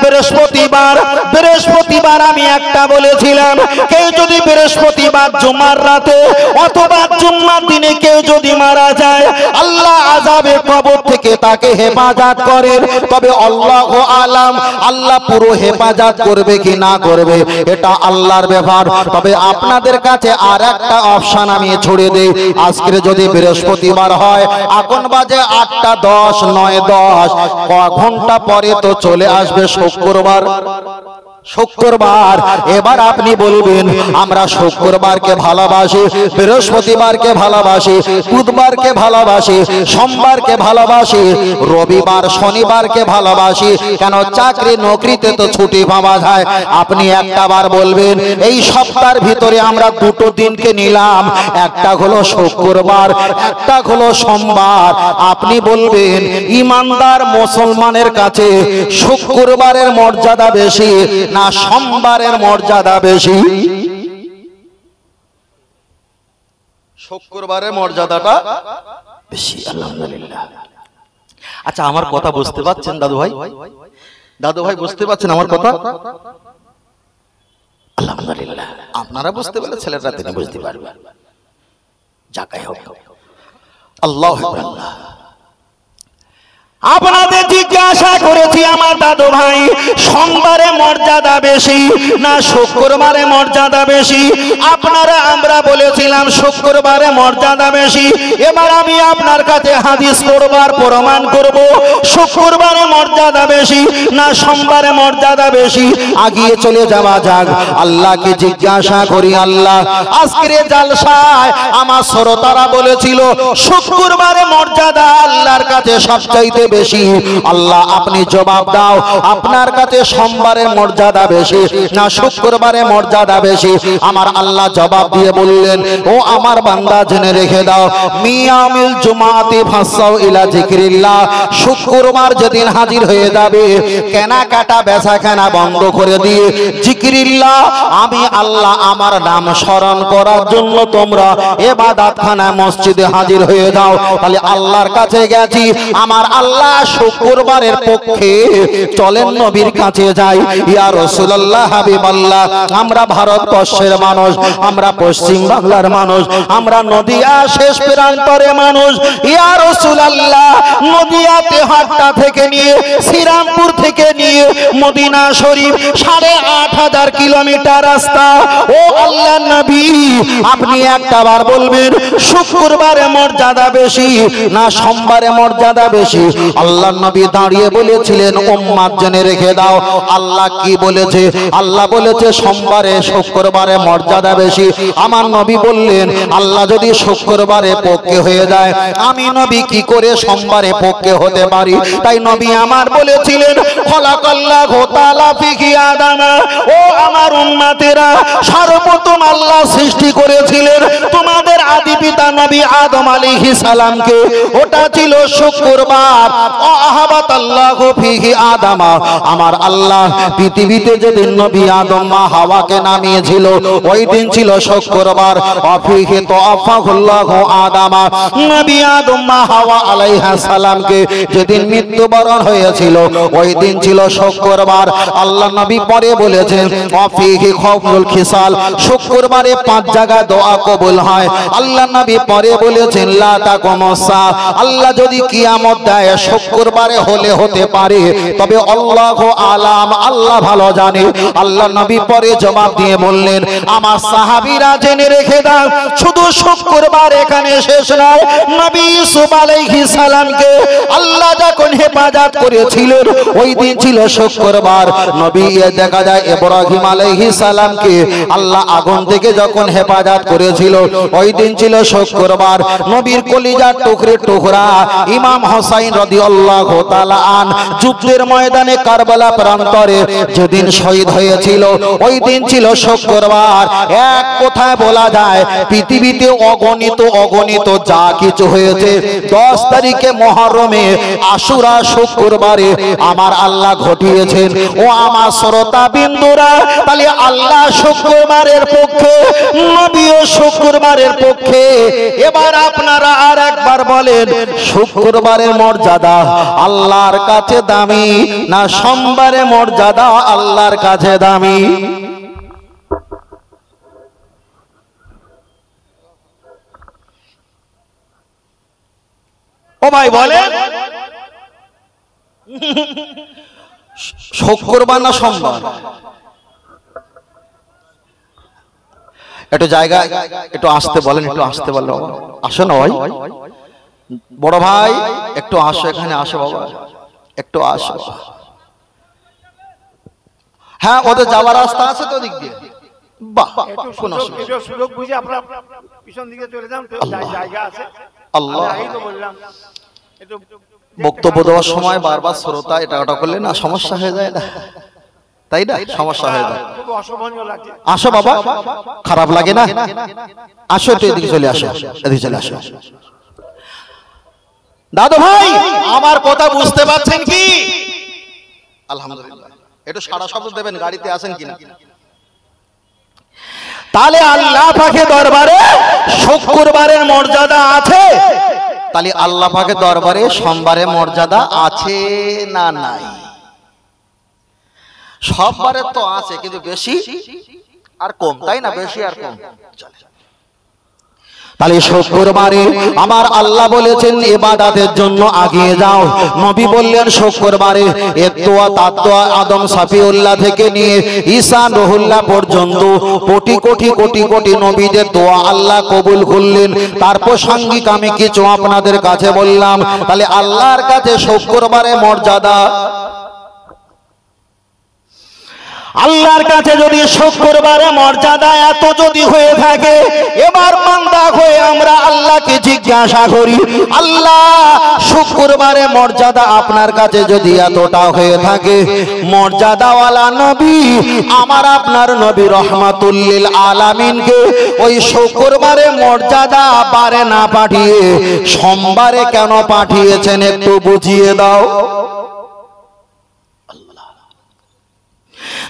বৃহস্পতিবার আমি একটা বলেছিলাম, কেউ যদি বৃহস্পতিবার জুমার রাতে অথবা জুম্মার দিনে কেউ যদি মারা যায়, আল্লাহ আযাবে কবর থেকে তাকে হেফাজত করেন। তবে আল্লাহু আলাম, আল্লাহ পুরো হেফাজত করবে কি না করবে এটা আল্লাহর ব্যাপার। তবে আপনাদের কাছে আর একটা অপশন আমি ছড়ে দেই। আজকে যদি বৃহস্পতিবার হয়, এখন বাজে 8টা 10, 9, 10, ক ঘন্টা পরে তো চলে আসবে শুক্রবার। এবার আপনি বলবেন, আমরা শুক্রবারকে ভালোবাসি, বৃহস্পতিবারকে ভালোবাসি, বুধবারকে ভালোবাসি, সোমবারকে ভালোবাসি, রবিবার শনিবারকে ভালোবাসি, কেন চাকরি নকরিতে তো ছুটি পাওয়া যায়। আপনি একটা বার বলবেন, এই সপ্তাহের ভিতরে আমরা দুটো দিনকে নিলাম, একটা হলো শুক্রবার, একটা হলো সোমবার। আপনি বলবেন, ইমানদার মুসলমানের কাছে শুক্রবারের মর্যাদা বেশি না সোমবারের মর্যাদা বেশি? শুক্রবারের মর্যাদাটা বেশি। আলহামদুলিল্লাহ। আচ্ছা, আমার কথা বুঝতে পাচ্ছেন দাদু ভাই? দাদু ভাই বুঝতে পাচ্ছেন আমার কথা? আলহামদুলিল্লাহ। আপনারা বুঝতে পারলে ছেলেরা তিনি বুঝতে পারবে। যাকাই হোক, আল্লাহু আকবার। আপনাদের জিজ্ঞাসা করেছি আমার দাদু ভাই, সোমবারে মর্যাদা বেশি না শুক্রবারে মর্যাদা বেশি? আমরা বলেছিলাম শুক্রবারে মর্যাদা বেশি। এবার আমি আপনার কাছে হাদিস পড়বার প্রমাণ করব, শুক্রবারে মর্যাদা বেশি না সোমবারে মর্যাদা বেশি। আগিয়ে চলে যাওয়া যাক, আল্লাহকে জিজ্ঞাসা করি, আল্লাহ আজকের জালসায় আমার শ্রোতারা বলেছিল শুক্রবারে মর্যাদা আল্লাহর কাছে সবচাইতে বেশি। আল্লাহ আপনি জবাব দাও, আপনার কাছে সোমবারের মর্যাদা বেশি না শুক্রবারের মর্যাদা বেশি? আমার আল্লাহ জবাব দিয়ে বললেন, ও আমার বান্দা জেনে রেখে দাও, মিয়ামিল জুমাতি ফাসাউ ইলা যিকরিল্লাহ, শুক্রবার যেদিন হাজির হয়ে যাবে, কেনাকাটা বেচাকেনা বন্ধ করে দিয়ে যিকরিল্লাহ, আমি আল্লাহ আমার নাম স্মরণ করার জন্য তোমরা ইবাদতখানা মসজিদে হাজির হয়ে যাও। তাহলে আল্লাহর কাছে গেছি, আমার আল্লাহ শুক্রবারের পক্ষে চলেন নবীর কাছে যাই। ইয়া রাসূলুল্লাহ, হাবিবাল্লাহ, আমরা ভারতবর্ষের মানুষ, আমরা পশ্চিম বাংলার মানুষ, আমরা নদিয়া শেষ প্রান্তরে মানুষ। ইয়া রাসূলুল্লাহ, নদিয়াতে হাট্টা থেকে নিয়ে শ্রীরামপুর থেকে নিয়ে মদিনা শরীফ 8,500 কিলোমিটার রাস্তা। ও আল্লাহর নবী, আপনি একটাবার বলবেন শুক্রবারে মর্যাদা বেশি না সোমবারে মর্যাদা বেশি? আল্লাহর নবী দাঁড়িয়ে বলেছিলেন, উম্মত জেনে রেখে দাও, আল্লাহ কি বলেছে? আল্লাহ বলেছে সোমবারে শুক্রবারে মর্যাদা বেশি। আমার নবী বললেন, আল্লাহ যদি শুক্রবারে পক্ষে হয়ে যায়, আমি নবী কি করে সোমবারে পক্ষে হতে পারি? তাই নবী আমার বলেছিলেন, খলাকাল্লাহু তাআলা ফিহি আদম, ও আমার উম্মতেরা, সর্বপ্রথম আল্লাহ সৃষ্টি করেছিলেন তোমাদের আদি পিতা নবী আদম আলাইহিস সালামকে, ওটা ছিল শুক্রবার। আমার আল্লাহ পৃথিবীতে যেদিন নবী আদম মা হাওয়াকে নামিয়েছিল, ওই দিন ছিল শুক্রবার। নবী আদম মা হাওয়া আলাইহিস সালামকে যেদিন মৃত্যুবরণ হয়েছিল, ওই দিন ছিল শুক্রবার। আল্লাহ নবী পরে বলেছেন, শুক্রবারে 5 জায়গায় দোয়া কবুল হয়। আল্লাহ নবী পরে বলেছেন, লা তাকুমুসা, আল্লাহ যদি কিয়ামত দেয় শুক্রবারে হলে হতে পারে, তবে আল্লাহু আলাম, আল্লাহ ভালো জানে। আল্লাহ নবী পরে জবাব দিয়ে বললেন, আমার সাহাবীরা জেনে রেখে দাও, শুধু শুক্রবার এখানে শেষ নয়, নবী ইউসুফ আলাইহিস সালামকে আল্লাহ যখন হেফাজত করেছিলেন, ওই দিন ছিল শুক্রবার। নবী দেখা যায় ইব্রাহিম আলাইহিস সালামকে আল্লাহ আগুন থেকে যখন হেফাজত করেছিল, ওই দিন ছিল শুক্রবার। শুক্রবার নবীর কলিজার টুকরে টুকরা ইমাম হোসাইন রাদিয়াল্লাহু তাআলা আন যুদ্ধের ময়দানে কারবালা প্রান্তরে যেদিন শহীদ হয়েছিল ওই দিন ছিল শুক্রবার। এক কথায় বলা যায় পৃথিবীতে অগণিত যা কিছু হয়েছে 10 তারিখে মুহররমে আশুরা শুক্রবারে আমার আল্লাহ ঘটিয়েছেন। ও আমার শ্রোতা বিন্দুরা, তাহলে আল্লাহ শুক্রবারের পক্ষে, নবীও শুক্রবারের পক্ষে। এবার আপনারা আর একবার বলেন, শুক্রবারের মর্যাদা আল্লাহর কাছে দামি না সোমবারের মর্যাদা আল্লাহর কাছে দামি? ও ভাই বলেন, শুক্রবার না সোমবার? একটু জায়গা একটু আসতে বলেন, একটু আসতে বলেন। আসো না ভাই, বড় ভাই একটু আসো, এখানে আসো বাবা, একটু আসো। হ্যাঁ, ওদের যাওয়ার রাস্তা আছে তো দিক দিয়ে। বাহ, কোন সুযোগ বুঝে আপনারা পিছন দিকে চলে যান, জায়গা আছে। আল্লাহ, এই তো বললাম একটু বক্তব্য দেওয়ার সময় বারবার শ্রোতা এটা ওটা করলে না সমস্যা হয়ে যায় না, তাই না? সমস্যা হয়ে যায়। খুব অশোভনীয় লাগে। আসো বাবা, খারাপ লাগে না? আসো একটু এদিকে চলে আসো, এদিকে চলে আসো। দাদু ভাই, আমার কথা বুঝতে পারছেন কি? আলহামদুলিল্লাহ। একটু সারা শব্দ দেবেন, গাড়িতে আছেন কিনা। তাহলে আল্লাহ পাকের দরবারে শুক্রবারের মর্যাদা আছে, তাহলে আল্লাহ পাকের দরবারে সোমবারের মর্যাদা আছে না নাই? সব বারে তো আছে, কিন্তু বেশি আর কম, তাই না? বেশি আর কম। তাহলে শুক্রবারে আমার আল্লাহ বলেছেন ইবাদতের জন্য আগিয়ে যাও। নবী বললেন শুক্রবারে এতোয়া তাতোয়া আদম সাফিউল্লাহ থেকে নিয়ে ঈসা রুহুল্লাহ পর্যন্ত কোটি কোটি কোটি কোটি নবীদের দোয়া আল্লাহ কবুল করলেন। তারপর সাংঘিক আমি কিছু আপনাদের কাছে বললাম। তাহলে আল্লাহর কাছে শুক্রবারে মর্যাদা, আল্লাহর কাছে যদি শুক্রবারে মর্যাদা এত যদি হয়ে থাকে, এবার বান্দা হয়ে আমরা আল্লাহকে জিজ্ঞাসা করি, আল্লাহ শুক্রবারে মর্যাদা আপনার কাছে যদি এতটা হয়ে থাকে, মর্যাদাওয়ালা নবী আমার আপনার নবী রহমাতুল লিল আলামিনকে ওই শুক্রবারে মর্যাদা বারে না পাঠিয়ে সোমবারে কেন পাঠিয়েছেন একটু বুঝিয়ে দাও।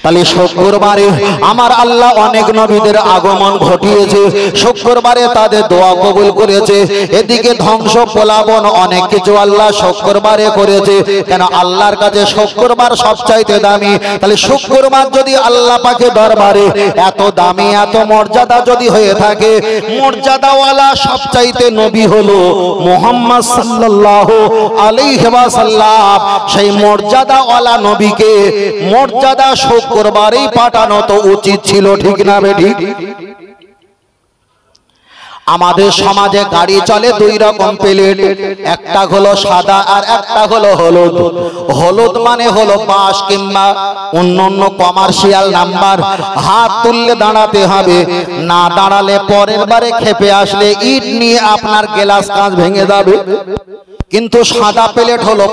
তাহলে শুক্রবারে আমার আল্লাহ অনেক নবীদের আগমন ঘটিয়েছে, শুক্রবারে তাদের দোয়া কবুল করেছে। এদিকে ধ্বংস প্লাবন অনেক কিছু আল্লাহ শুক্রবারে করেছে। কেন? আল্লাহর কাছে শুক্রবার সবচাইতে দামি। তাহলে শুক্রবার যদি আল্লাহ পাকের দরবারে এত দামি এত মর্যাদা যদি হয়ে থাকে, মর্যাদাওয়ালা সবচাইতে নবী হলো মুহাম্মদ সাল্লাল্লাহু আলাইহি ওয়াসাল্লাম। সেই মর্যাদাওয়ালা নবীকে মর্যাদা শুক্রবারেই পাঠানো তো উচিত ছিল, ঠিক না বেঠিক? আমাদের সমাজে গাড়ি চলে দুই রকম প্লেট, একটা হলো সাদা আর একটা হলো হলুদ। হলুদ মানে হলো বাস কিংবা অন্য কমার্শিয়াল নাম্বার। হাত তুললে দাঁড়াতে হবে, না দাঁড়ালে পরের বারে খেপে আসলে ইট নিয়ে আপনার গ্লাস কাঁচ ভেঙে যাবে। কিন্তু সাদা প্লেট হলো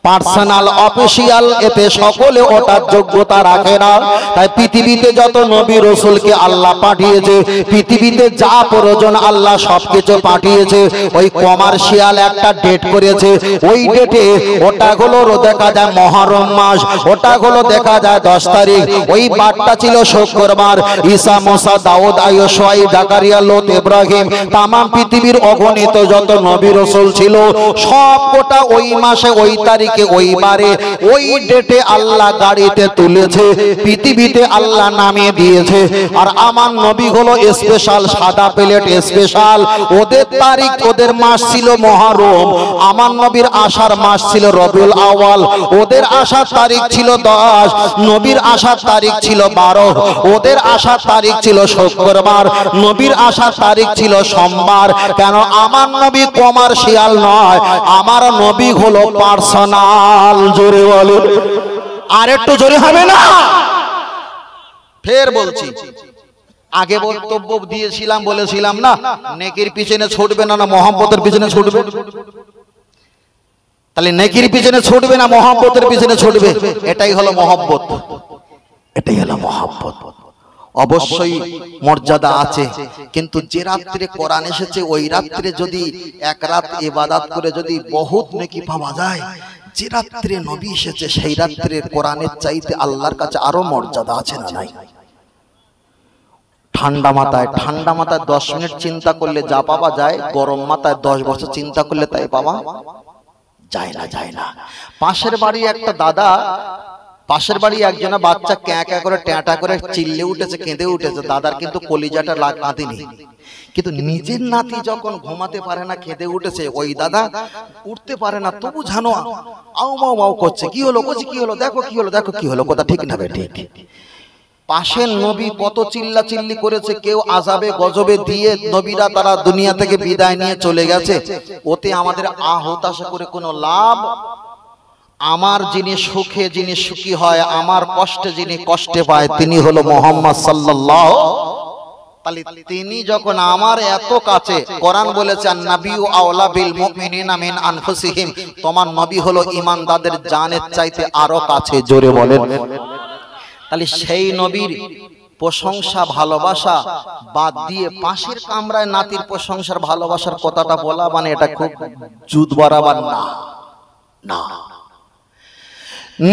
পার্সোনাল অফিসিয়াল, এতে সকলে ওটার যোগ্যতা রাখে না। তাই পৃথিবীতে যত নবী রসুলকে আল্লাহ পাঠিয়েছে, পৃথিবীতে যা প্রয়োজন আল্লাহ সবকিছু পাঠিয়েছে। ওই কমার্শিয়াল একটা ডেট করেছে, ওই ডেটে ওটা হলো দেখা যায় মহরম মাস, ওটা হলো দেখা যায় 10 তারিখ। ওই বারটা ছিল শুক্রবার। ঈসা মুসা দাউদ আইয়ুব শুআইব জাকারিয়া লূত ইব্রাহিম তামাম পৃথিবীর অগণিত যত নবী রসুল ছিল সব কোটা ওই মাসে ওই তারিখে ওই বারে ওই ডেটে আল্লাহ গাড়িতে তুলেছে, পৃথিবীতে আল্লাহ নামিয়ে দিয়েছে। আর আমার নবী হলো স্পেশাল, সাদা প্লেট স্পেশাল। ওদের তারিখ ওদের মাস ছিল মুহররম, আমার নবীর আসার মাস ছিল রবিউল আউয়াল। ওদের আসার তারিখ ছিল 10, নবীর আসার তারিখ ছিল 12। ওদের আসার তারিখ ছিল শুক্রবার, নবীর আসার তারিখ ছিল সোমবার। কেন? আমার নবী কমার্শিয়াল নয়, আমার নবী হলো পার্সোনাল। জোরে বলুন, আর একটু জোরে হবে না? ফের বলছি, আগে বক্তব্য দিয়েছিলাম, বলেছিলাম না নেকির পিছনে ছুটবে না, না মহব্বতের পিছনে ছুটবে? তাহলে নেকির পিছনে ছুটবে না মহব্বতের পিছনে ছুটবে? এটাই হলো মহব্বত, এটাই হলো মহব্বত। অবশ্যই মর্যাদা আছে, কিন্তু যে রাত্রে কোরআন এসেছে ওই রাত্রে যদি এক রাত ইবাদত করে যদি বহুত নেকি পাওয়া যায়, যে রাত্রে নবী এসেছে সেই রাত্রে কোরআনের চাইতে আল্লাহর কাছে আরো মর্যাদা আছে না নাই? ঠান্ডা মাথায় 10 মিনিট চিন্তা করলে যা পাওয়া যায়, গরম মাথায় 10 বছর চিন্তা করলে তাই পাওয়া যায় না, যায় না। পাশের বাড়ি একটা দাদা, পাশের বাড়ি একজনা বাচ্চা ক্যাঁ ক্যাঁ করে ট্যাঁটা করে চিল্লে উঠেছে, কেঁদে উঠেছে, দাদার কিন্তু কলিজাটা কাঁদেনি, কিন্তু নিজের নাতি যখন ঘুমাতে পারে না কেঁদে উঠেছে, ওই দাদা উঠতে পারে না, তবু জানো আও মাও মাও করছে। কি হলো? বলছি কি হলো, দেখো কি হলো, দেখো কি হলো, কথা ঠিক না ঠিক? পাশের নবী কত চিল্লা চিল্লি করেছে, কেউ আযাবে গজবে দিয়ে নবীরা তারা দুনিয়া থেকে বিদায় নিয়ে চলে গেছে, ওতে আমাদের হতাশা করে কোনো লাভ? আমার যিনি সুখে যিনি সুখী হয়, আমার কষ্টে যিনি কষ্টে পায়, তিনি হলো মুহাম্মদ সাল্লাল্লাহু। তাহলে তিনি যখন আমার এত কাছে, কোরআন বলেছে আন-নাবিয়্যু আওলা বিল মুমিনিনা মিন আনফুসিহিম, তোমার নবী হলো ঈমানদারদের জানের চাইতে আরো কাছে, জোরে বলেন। তাহলে সেই নবীর প্রশংসা ভালোবাসা বাদ দিয়ে পাশের কামরায় নাতির প্রশংসার ভালোবাসার কথাটা বলা মানে এটা খুব জুদ বরাবর না, না।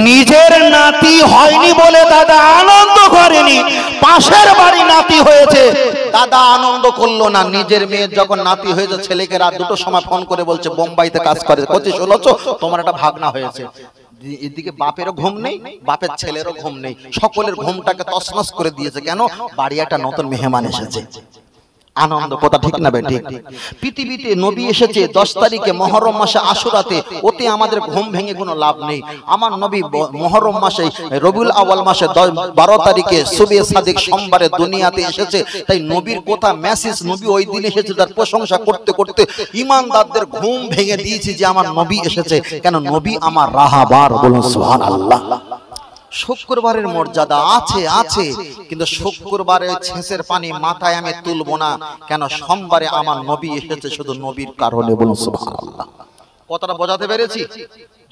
নিজের নাতি হয়নি বলে দাদা আনন্দ করেনি, পাশের বাড়ি নাতি হয়েছে দাদা আনন্দ করলো না। নিজের মেয়ের যখন নাতি হয়েছে, ছেলেকে রাত 2টোর সময় ফোন করে বলছে বোম্বাইতে কাজ করে, বলছে শুনেছো তোমার একটা ভাগনা হয়েছে। এদিকে বাপেরও ঘুম নেই, বাপের ছেলেরও ঘুম নেই, সকলের ঘুমটাকে তছনছ করে দিয়েছে। কেন? বাড়ি একটা নতুন মেহমান এসেছে। আনন্দ, কথা ঠিক না ঠিক? পৃথিবীতে নবী এসেছে 10 তারিখে মুহররম মাসে আশুরাতে, ওতে আমাদের ঘুম ভেঙে কোনো লাভ নেই। আমার নবী মুহররম মাসে রবিউল আউয়াল মাসে 12 তারিখে সুবে সাদিক সোমবারে দুনিয়াতে এসেছে। তাই নবীর কথা মেসেজ, নবী ওই দিন এসেছে, তার প্রশংসা করতে করতে ঈমানদারদের ঘুম ভেঙে দিয়েছি যে আমার নবী এসেছে। কেন? নবী আমার রাহাবার, বলুন সুবহানাল্লাহ। শুক্রবারের মর্যাদা আছে, আছে, কিন্তু শুক্রবারে ছেঁচের পানি মাথায় আমি তুলব না। কেন? সোমবারে আমার নবী এসেছে শুধু নবীর কারণে, বলুন সুবহানাল্লাহ। কথাটা বোঝাতে পেরেছি?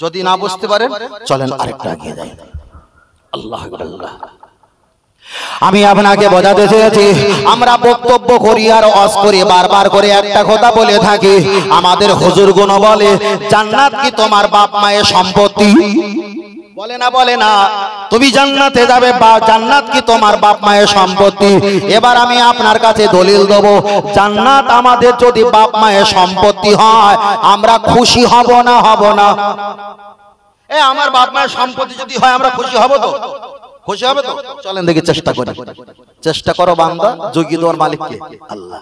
যদি না বুঝতে পারেন চলেন আরেকটা এগিয়ে যাই। আল্লাহ আল্লাহ। আমি আপনাকে বোঝাতে চেয়েছি, আমরা বক্তব্য করি আর ওয়াজ করি, বারবার করে একটা কথা বলে থাকি, আমাদের হুজুরগণ বলে জান্নাত কি তোমার বাপ মায়ের সম্পত্তি? বলে না, বলে না। তুমি জান্নাতে যাবে, জান্নাত কি তোমার বাপ মায়ের সম্পত্তি? এবার আমি আপনার কাছে দলিল দেব, জান্নাত আমাদের যদি বাপ মায়ের সম্পত্তি হয়, আমরা খুশি হব না, হব না? আমার বাপ মায়ের সম্পত্তি যদি হয় আমরা খুশি হব তো? খুশি হবে তো? চলেন দেখি চেষ্টা করি। চেষ্টা করো বান্দা, যোগী দেওয়ার মালিককে আল্লাহ।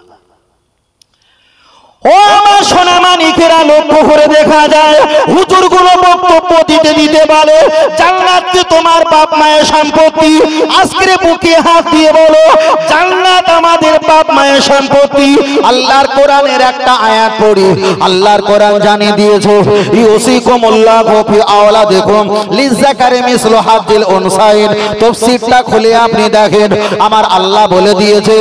ও আমার সোনা মানিকেরা, লক্ষ্য করে দেখা যায় হুজুরগুলো বক্তব্য দিতে দিতে বলে জান্নাত কি তোমার বাপ মায়ের সম্পত্তি? আজকে বুকে হাত দিয়ে বলো জান্নাত আমাদের বাপ মায়ের সম্পত্তি। আল্লাহর কোরআনের একটা আয়াত পড়ি, আল্লাহর কোরআন জানিয়ে দিয়েছে ইউসিকুমুল্লাহু ফি আওলাদিকুম লিযাকারি মিসলু হাজ্জিল উনসাইন। তাফসীরটা খুলে আপনি দেখেন, আমার আল্লাহ বলে দিয়েছে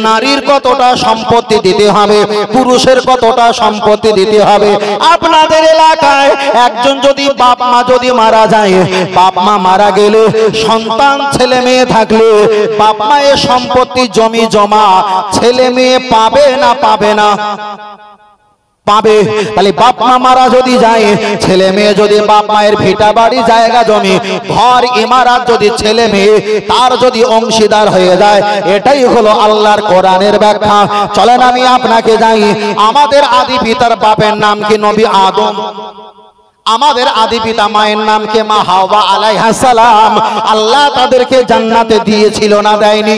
নারীর কতটা সম্পত্তি দিতে হবে, পুরুষের কতটা সম্পত্তি দিতে হবে। আপনাদের এলাকায় একজন যদি বাপ মা যদি মারা যায়, বাপ মা মারা গেলে সন্তান ছেলে মেয়ে থাকলে বাপ মায়ের সম্পত্তি জমি জমা ছেলে মেয়ে পাবে না? পাবে না? পাবে। তাহলে বাপ মা মারা যদি যায়, ছেলে মেয়ে যদি বাপ মায়ের ভিটা বাড়ি জায়গা জমি ঘর ইমারত যদি ছেলে মেয়ে তার যদি অংশীদার হয়ে যায়, এটাই হলো আল্লাহর কোরআনের ব্যাখ্যা। চলেন আমি আপনাকে যাই, আমাদের আদি পিতার বাপের নাম কি? নবী আদম। আমাদের আদি পিতা মায়ের নাম কি? মা হাওয়া আলাইহিস সালাম। আল্লাহ তাদেরকে জান্নাতে দিয়েছিল না দেয়নি?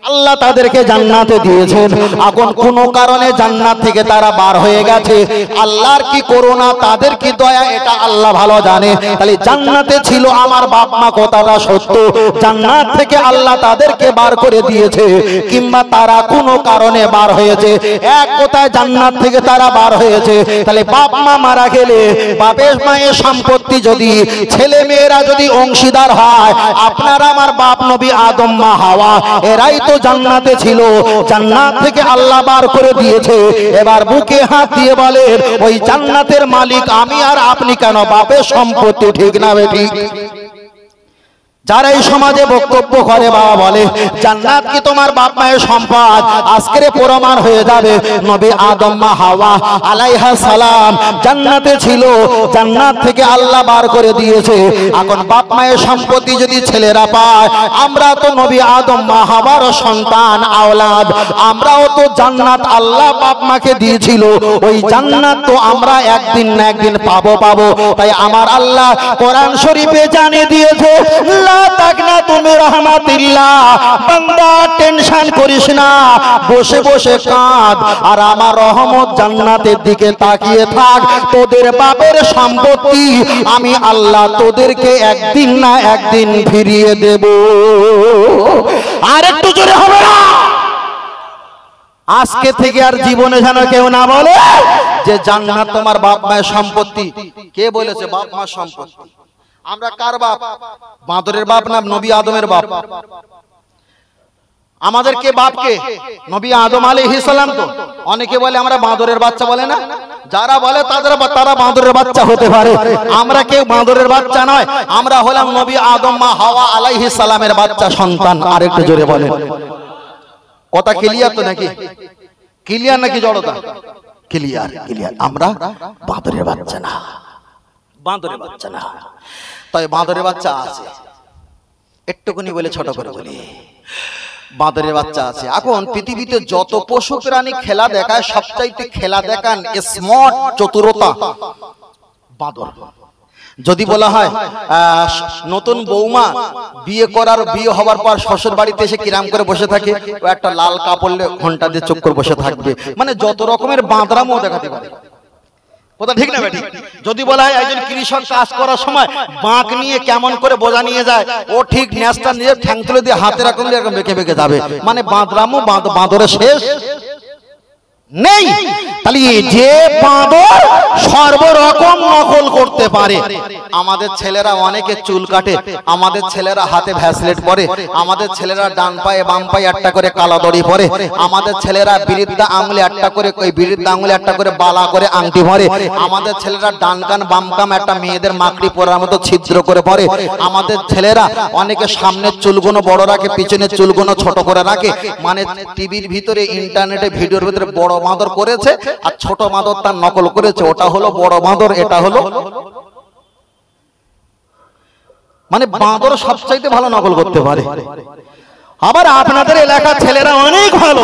আল্লাহ তাদেরকে জান্নাতে দিয়েছেন। এখন কোন কারণে জান্নাত থেকে তারা বার হয়ে গেছে, আল্লাহর কি করুণা, তাদের কি দয়া, এটা আল্লাহ ভালো জানে। তাহলে জান্নাতে ছিল আমার বাপ মা, কথাটা সত্য, জান্নাত থেকে আল্লাহ তাদেরকে বার করে দিয়েছে, কিংবা তারা কোনো কারণে বার হয়েছে, এক কথায় জান্নাত থেকে তারা বার হয়েছে। তাহলে বাপ মা মারা গেলে বাপের মায়ের সম্পত্তি যদি ছেলে মেয়েরা যদি অংশীদার হয়, আপনারা আমার বাপ নবী আদম মা হাওয়া এরাই তো তো জান্নাতে ছিল, জান্নাত থেকে আল্লাহ বার করে দিয়েছে। এবার বুকে হাত দিয়ে বলেন ওই জান্নাতের মালিক আমি আর আপনি কেন? বাপের সম্পত্তি, ঠিক না বেঠিক? যারা এই সমাজে বক্তব্য করে বাবা বলে জান্নাত কি তোমার বাপ মায়ের সম্পদ, আজকের প্রমাণ হয়ে যাবে নবী আদম মা হাওয়া আলাইহা সালাম জান্নাতে ছিল, জান্নাত থেকে আল্লাহ বার করে দিয়েছে। এখন বাপ মায়ের সম্পত্তি যদি ছেলেরা পায়, আমরা তো নবী আদম মা হাওয়ার সন্তান আওলাদ, আমরাও তো জান্নাত আল্লাহ বাপ মাকে দিয়েছিল, ওই জান্নাত তো আমরা একদিন না একদিন পাবো। তাই আমার আল্লাহ কোরআন শরীফে জানিয়ে দিয়েছে তুমি রহমাতিল্লাহ, বান্দা টেনশন করিস না, বসে বসে কাঁদ আর আমার রহমত জান্নাতের দিকে তাকিয়ে থাক। তোদের বাপের সম্পত্তি আমি আল্লাহ তোদেরকে একদিন না একদিন ফিরিয়ে দেব। আর একটু জোরে হবে না? আজকে থেকে আর জীবনে যেন কেউ না বলে যে জান্নাত তোমার বাপ মায়ের সম্পত্তি। কে বলেছে বাপ মায়ের সম্পত্তি? আমরা কার বাপ? বাঁদরের বাপ না নবী আদমের বাপ? আমাদের কে বাপ? কে? নবী আদম আলাইহিস সালাম। তো অনেকে বলে আমরা বাঁদরের বাচ্চা, বলে না? যারা বলে তারা বাঁদরের বাচ্চা হতে পারে, আমরা কেউ বাঁদরের বাচ্চা নয়, আমরা হলাম নবী আদম মা হাওয়া আলাইহিস সালামের বাচ্চা সন্তান। আরেকটু জোরে বলেন। কথা ক্লিয়ার তো নাকি? ক্লিয়ার নাকি জড়তা? ক্লিয়ার। আমরা বাঁদরের বাচ্চা না, বাঁদরের বাচ্চা না। তাই বাঁদরের বাচ্চা আছে, একটুকুনি বলে ছোট করে বলি, বাঁদরের বাচ্চা আছে। এখন পৃথিবীতে যত পশু প্রাণী খেলা দেখায়, সবচাইতে খেলা দেখান স্মার্ট, চতুরতা বাঁদর। যদি বলা হয় নতুন বৌমা বিয়ে হবার পর শ্বশুর বাড়িতে এসে কিরাম করে বসে থাকে, ও একটা লাল কাপড় ঘন্টা দিয়ে চোখ করে বসে থাকবে, মানে যত রকমের বাঁদরামও দেখাতে পারে। কথা ঠিক না বেঠিক? যদি বলা হয় একজন কৃষক কাজ করার সময় বাঁক নিয়ে কেমন করে বোঝা নিয়ে যায়, ও ঠিক ন্যাসটা নিয়ে ঠ্যাং তুলে দিয়ে হাতে রাখুন এরকম বেঁকে বেঁকে যাবে, মানে বাঁদরামও বাঁদরের শেষ নেই। তাহলে যে বাঁদর সর্বরকম নকল করতে পারে। আমাদের ছেলেরা অনেকে চুল কাটে, আমাদের ছেলেরা হাতে ভ্যাসলেট পরে, আমাদের ছেলেরা ডান পায়ে বাম পায়ে একটা করে কালা দড়ি পরে, আমাদের ছেলেরা বিরিদ্ধা আঙুলে একটা করে, ওই বিরিদ্ধা আঙুলে একটা করে বালা করে আংটি পরে, আমাদের ছেলেরা ডান কান বাম কান একটা মেয়েদের মাকড়ি পরার মতো ছিদ্র করে পরে, আমাদের ছেলেরা অনেকে সামনের চুলগুলো বড় রাখে, পিছনের চুলগুলো ছোট করে রাখে, মানে টিভির ভিতরে ইন্টারনেটে ভিডিওর ভিতরে বড় বাঁদর করেছে আর ছোট বাঁদর তার নকল করেছে, ওটা হলো বড় বাঁদর, এটা হলো, মানে বাঁদর সবচাইতে ভালো নকল করতে পারে। আবার আপনাদের এলাকার ছেলেরা অনেক ভালো,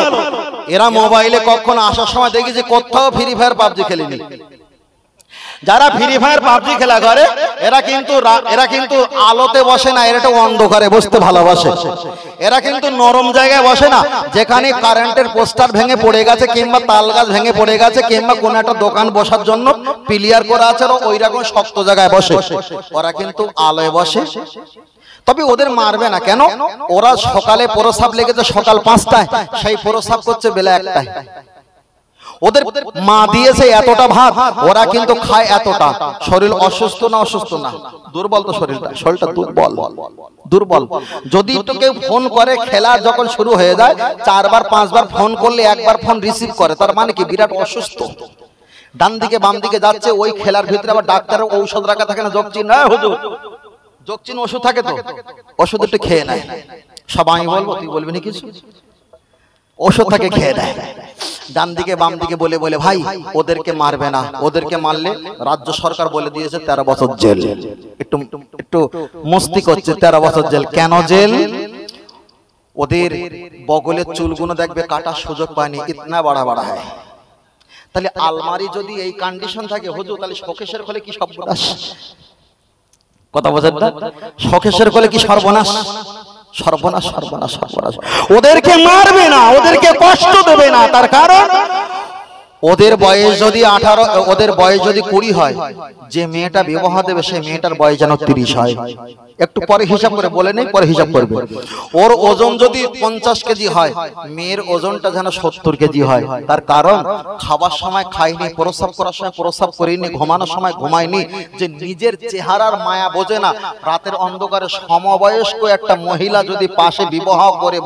এরা মোবাইলে কখনো আসার সময় দেখি যে কোথাও ফ্রি ফায়ার পাবজি খেলেনি। যারা ফ্রি ফায়ার পাবজি খেলা করে এরা কিন্তু আলোতে বসে না, এরা অন্ধকারে বসতে ভালোবাসে। এরা কিন্তু নরম জায়গায় বসে না, যেখানে কারেন্টের পোস্টার ভেঙে পড়ে গেছে কিংবা তাল গাছ ভেঙে পড়ে গেছে কিংবা কোন একটা দোকান বসার জন্য পিলিয়ার করা আছে, ওই রকম শক্ত জায়গায় বসে। ওরা কিন্তু আলোয় বসে। তবে ওদের মারবে না, কেন? ওরা সকালে প্রসাব লেগেছে সকাল 5টায়, সেই প্রসাব করছে বেলা 1টায়। ওদের মা দিয়েছে এতটা ভাত, ওরা কিন্তু খায় এতটা। শরীর অসুস্থ না? অসুস্থ না, দুর্বল তো শরীরটা দুর্বল। যদি তো কেউ ফোন করে, খেলা যখন শুরু হয়ে যায় 4বার 5বার ফোন করলে একবার ফোন রিসিভ করে, তার মানে কি বিরাট অসুস্থ। ডান দিকে বাম দিকে যাচ্ছে, ওই খেলার ভিতরে আবার ডাক্তারের ঔষধ রাখা থাকে না, জগচিন না হুজুর, জগচিন ওষুধ থাকে, তো ওষুধ একটু খেয়ে নেয়। সব আমি বলবো, তুই বলবি না কিছু? ওষুধ থাকে খেয়ে নেয়। ডান দিকে বাম দিকে বলে ভাই ওদেরকে মারবে না, ওদেরকে মারলে রাজ্য সরকার বলে দিয়েছে 13 বছর জেল। একটু মস্তি করছে, 13 বছর জেল। কেন জেল? ওদের বগলের চুলগুলো দেখবে কাটার সুযোগ পায়নি, ইতনা বড় হয়। তাহলে আলমারি যদি এই কন্ডিশন থাকে হুজুর, তাহলে শোকেশের খোলে কি সর্বনাশ। কথা বোঝেন না? শোকেশের খোলে কি সর্বনাশ। ওদেরকে মারবে না, ওদেরকে কষ্ট দেবে না, তার কারণ ওদের বয়স যদি 18, ওদের বয়স যদি 20 হয়, যে মেয়েটা বিবাহ দেবে সেই মেয়েটার বয়স যেন 30 হয়। একটু পরে হিসাব করে বলে নেই, পরে হিসাব করবে। ওর ওজন যদি 50 কেজি হয়, মেয়ের ওজনটা যেন 70 কেজি হয়। তার কারণ খাবার সময় খাইনি, প্রস্রাব করার সময় প্রস্রাব করিনি, ঘুমানোর সময় ঘুমায়নি, যে নিজের চেহারার মায়া বোঝে না। রাতের অন্ধকারে সমবয়স্ক একটা মহিলা যদি পাশে বিবাহ করে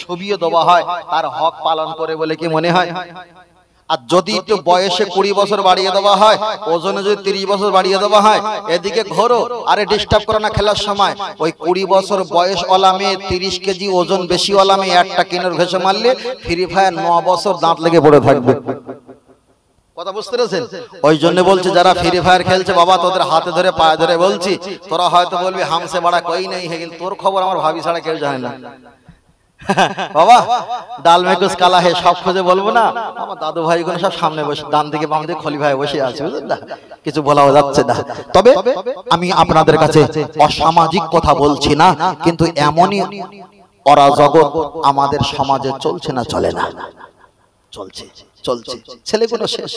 শুবিয়ে দেওয়া হয়, তার হক পালন করে বলে কি মনে হয়? আর যদি একটু বয়সে 20 বছর বাড়িয়ে দেওয়া হয়, ওজনে যদি 30 বছর বাড়িয়ে দেওয়া হয়, এদিকে ঘোরো আরে ডিস্টার্ব করো না খেলার সময়, ওই 20 বছর বয়স ওলা মেয়ে 30 কেজি ওজন বেশি ওলা মেয়ে একটা কিনোর ঘেঁষে মারলে ফ্রি ফায়ার 9 বছর দাঁত লেগে পড়ে থাকবে। কথা বুঝতে পেরেছেন? ওই জন্য বলছে যারা ফ্রি ফায়ার খেলছে, বাবা তোদের হাতে ধরে পায়ে ধরে বলছি, তোরা হয়তো বলবি হামসে বাড়া কই নেই, কিন্তু তোর খবর আমার ভাবি ছাড়া কেউ জানে না। বাবা ডাল মে কুছ কালা হে সব খুঁজে বলবো না, আমার দাদু ভাই গুলো সব সামনে বসে, ডান দিকে বাম দিকে খলি ভাই বসে আছে, বুঝলেন না? কিছু বলাও যাচ্ছে না। তবে আমি আপনাদের কাছে অসামাজিক কথা বলছি না, কিন্তু এমনই অরাজগত আমাদের সমাজে চলছে না, চলে না? চলছে চলছে। ছেলেগুলো শেষ,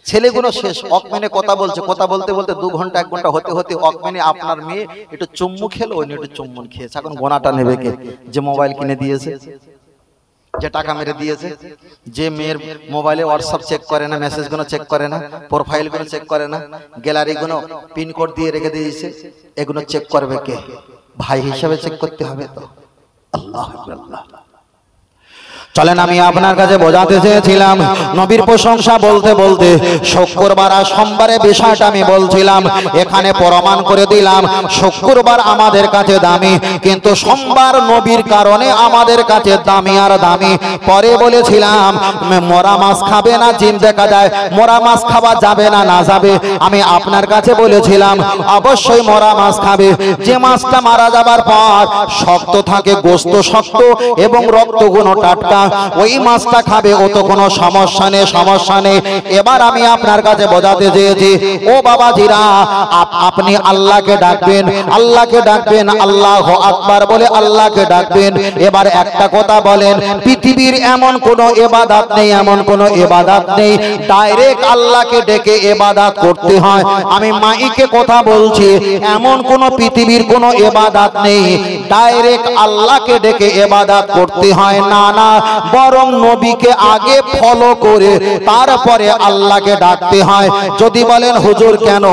ছেলেগুলো শেষ। অকমেনে কথা বলছে, কথা বলতে বলতে 2 ঘন্টা 1 ঘন্টা হতে হতে অকমেনে আপনার মেয়ে একটু চুম্মু খেলো, ওই একটু চুম্বন খেয়েছে। এখন গোনাটা নেবে কে? যে মোবাইল কিনে দিয়েছে, যে টাকা মেরে দিয়েছে, যে মেয়ের মোবাইলে হোয়াটসঅ্যাপ চেক করে না, মেসেজ গুলো চেক করে না, প্রোফাইল গুলো চেক করে না, গ্যালারি গুলো পিন কোড দিয়ে রেখে দিয়েছে, এগুলো চেক করবে কে? ভাই হিসাবে চেক করতে হবে তো। আল্লাহ আল্লাহ। চলেন আমি আপনার কাছে বোঝাতে চেয়েছিলাম, নবীর প্রশংসা বলতে বলতে শুক্রবার আর সোমবারের বিষয়টা আমি বলছিলাম, এখানে প্রমাণ করে দিলাম শুক্রবার আমাদের কাছে দামি, কিন্তু সোমবার নবীর কারণে আমাদের কাছে দামি আর দামি। পরে বলেছিলাম মরা মাছ খাবে না, জিন দেখা যায়, মরা মাছ খাওয়া যাবে না, না যাবে? আমি আপনার কাছে বলেছিলাম অবশ্যই মরা মাছ খাবে। যে মাছটা মারা যাবার পর শক্ত থাকে, গোস্ত শক্ত এবং রক্তগুলো টাটকা, ওই মাছটা খাবে, ও তো কোনো সমস্যা নেই, সমস্যা নেই। এবার আমি আপনার কাছে বোঝাতে চেয়েছি, ও বাবাজিরা আপনি আল্লাহকে ডাকবেন, আল্লাহকে ডাকবেন, আল্লাহু আকবার বলে আল্লাহকে ডাকবেন। এবার একটা কথা বলেন, পৃথিবীর এমন কোনো ইবাদত নেই, এমন কোনো ইবাদত নেই ডাইরেক্ট আল্লাহকে ডেকে ইবাদত করতে হয়। আমি মাইকে কথা বলছি, এমন কোনো পৃথিবীর কোনো ইবাদত নেই ডাইরেক্ট আল্লাহকে ডেকে ইবাদত করতে হয়, না না, বরং নবীকে আগে ফলো করে তারপরে আল্লাহকে ডাকতে হয়। যদি বলেন হুজুর কেন?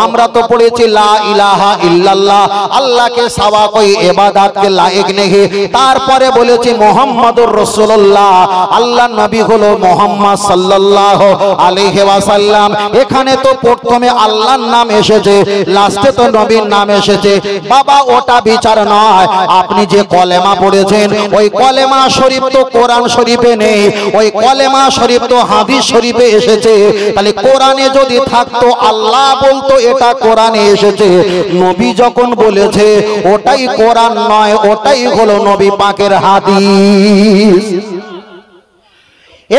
আমরা তো পড়েছি লা ইলাহা ইল্লাল্লাহ, আল্লাহকে সাওয়া কোই ইবাদত কে লায়েক নেই। তারপরে বলেছি মুহাম্মাদুর রাসূলুল্লাহ, আল্লাহর নবী হলো মুহাম্মদ সাল্লাল্লাহু আলাইহি ওয়াসাল্লাম। এখানে তো প্রথমে আল্লাহর নাম এসেছে, লাস্টে তো নবীর নাম এসেছে। বাবা ওটা বিচার নয়, আপনি যে কলেমা পড়েছেন ওই কলেমা শরীফ তো কোরআন শরীফে নেই, ওই কলেমা শরীফ তো হাদিস শরীফে এসেছে। তাহলে কোরআনে যদি থাকতো, আল্লাহ বলতো এটা কোরআনে এসেছে, নবী যখন বলেছে ওটাই কোরআন নয়, ওটাই হলো নবী পাকের হাদিস।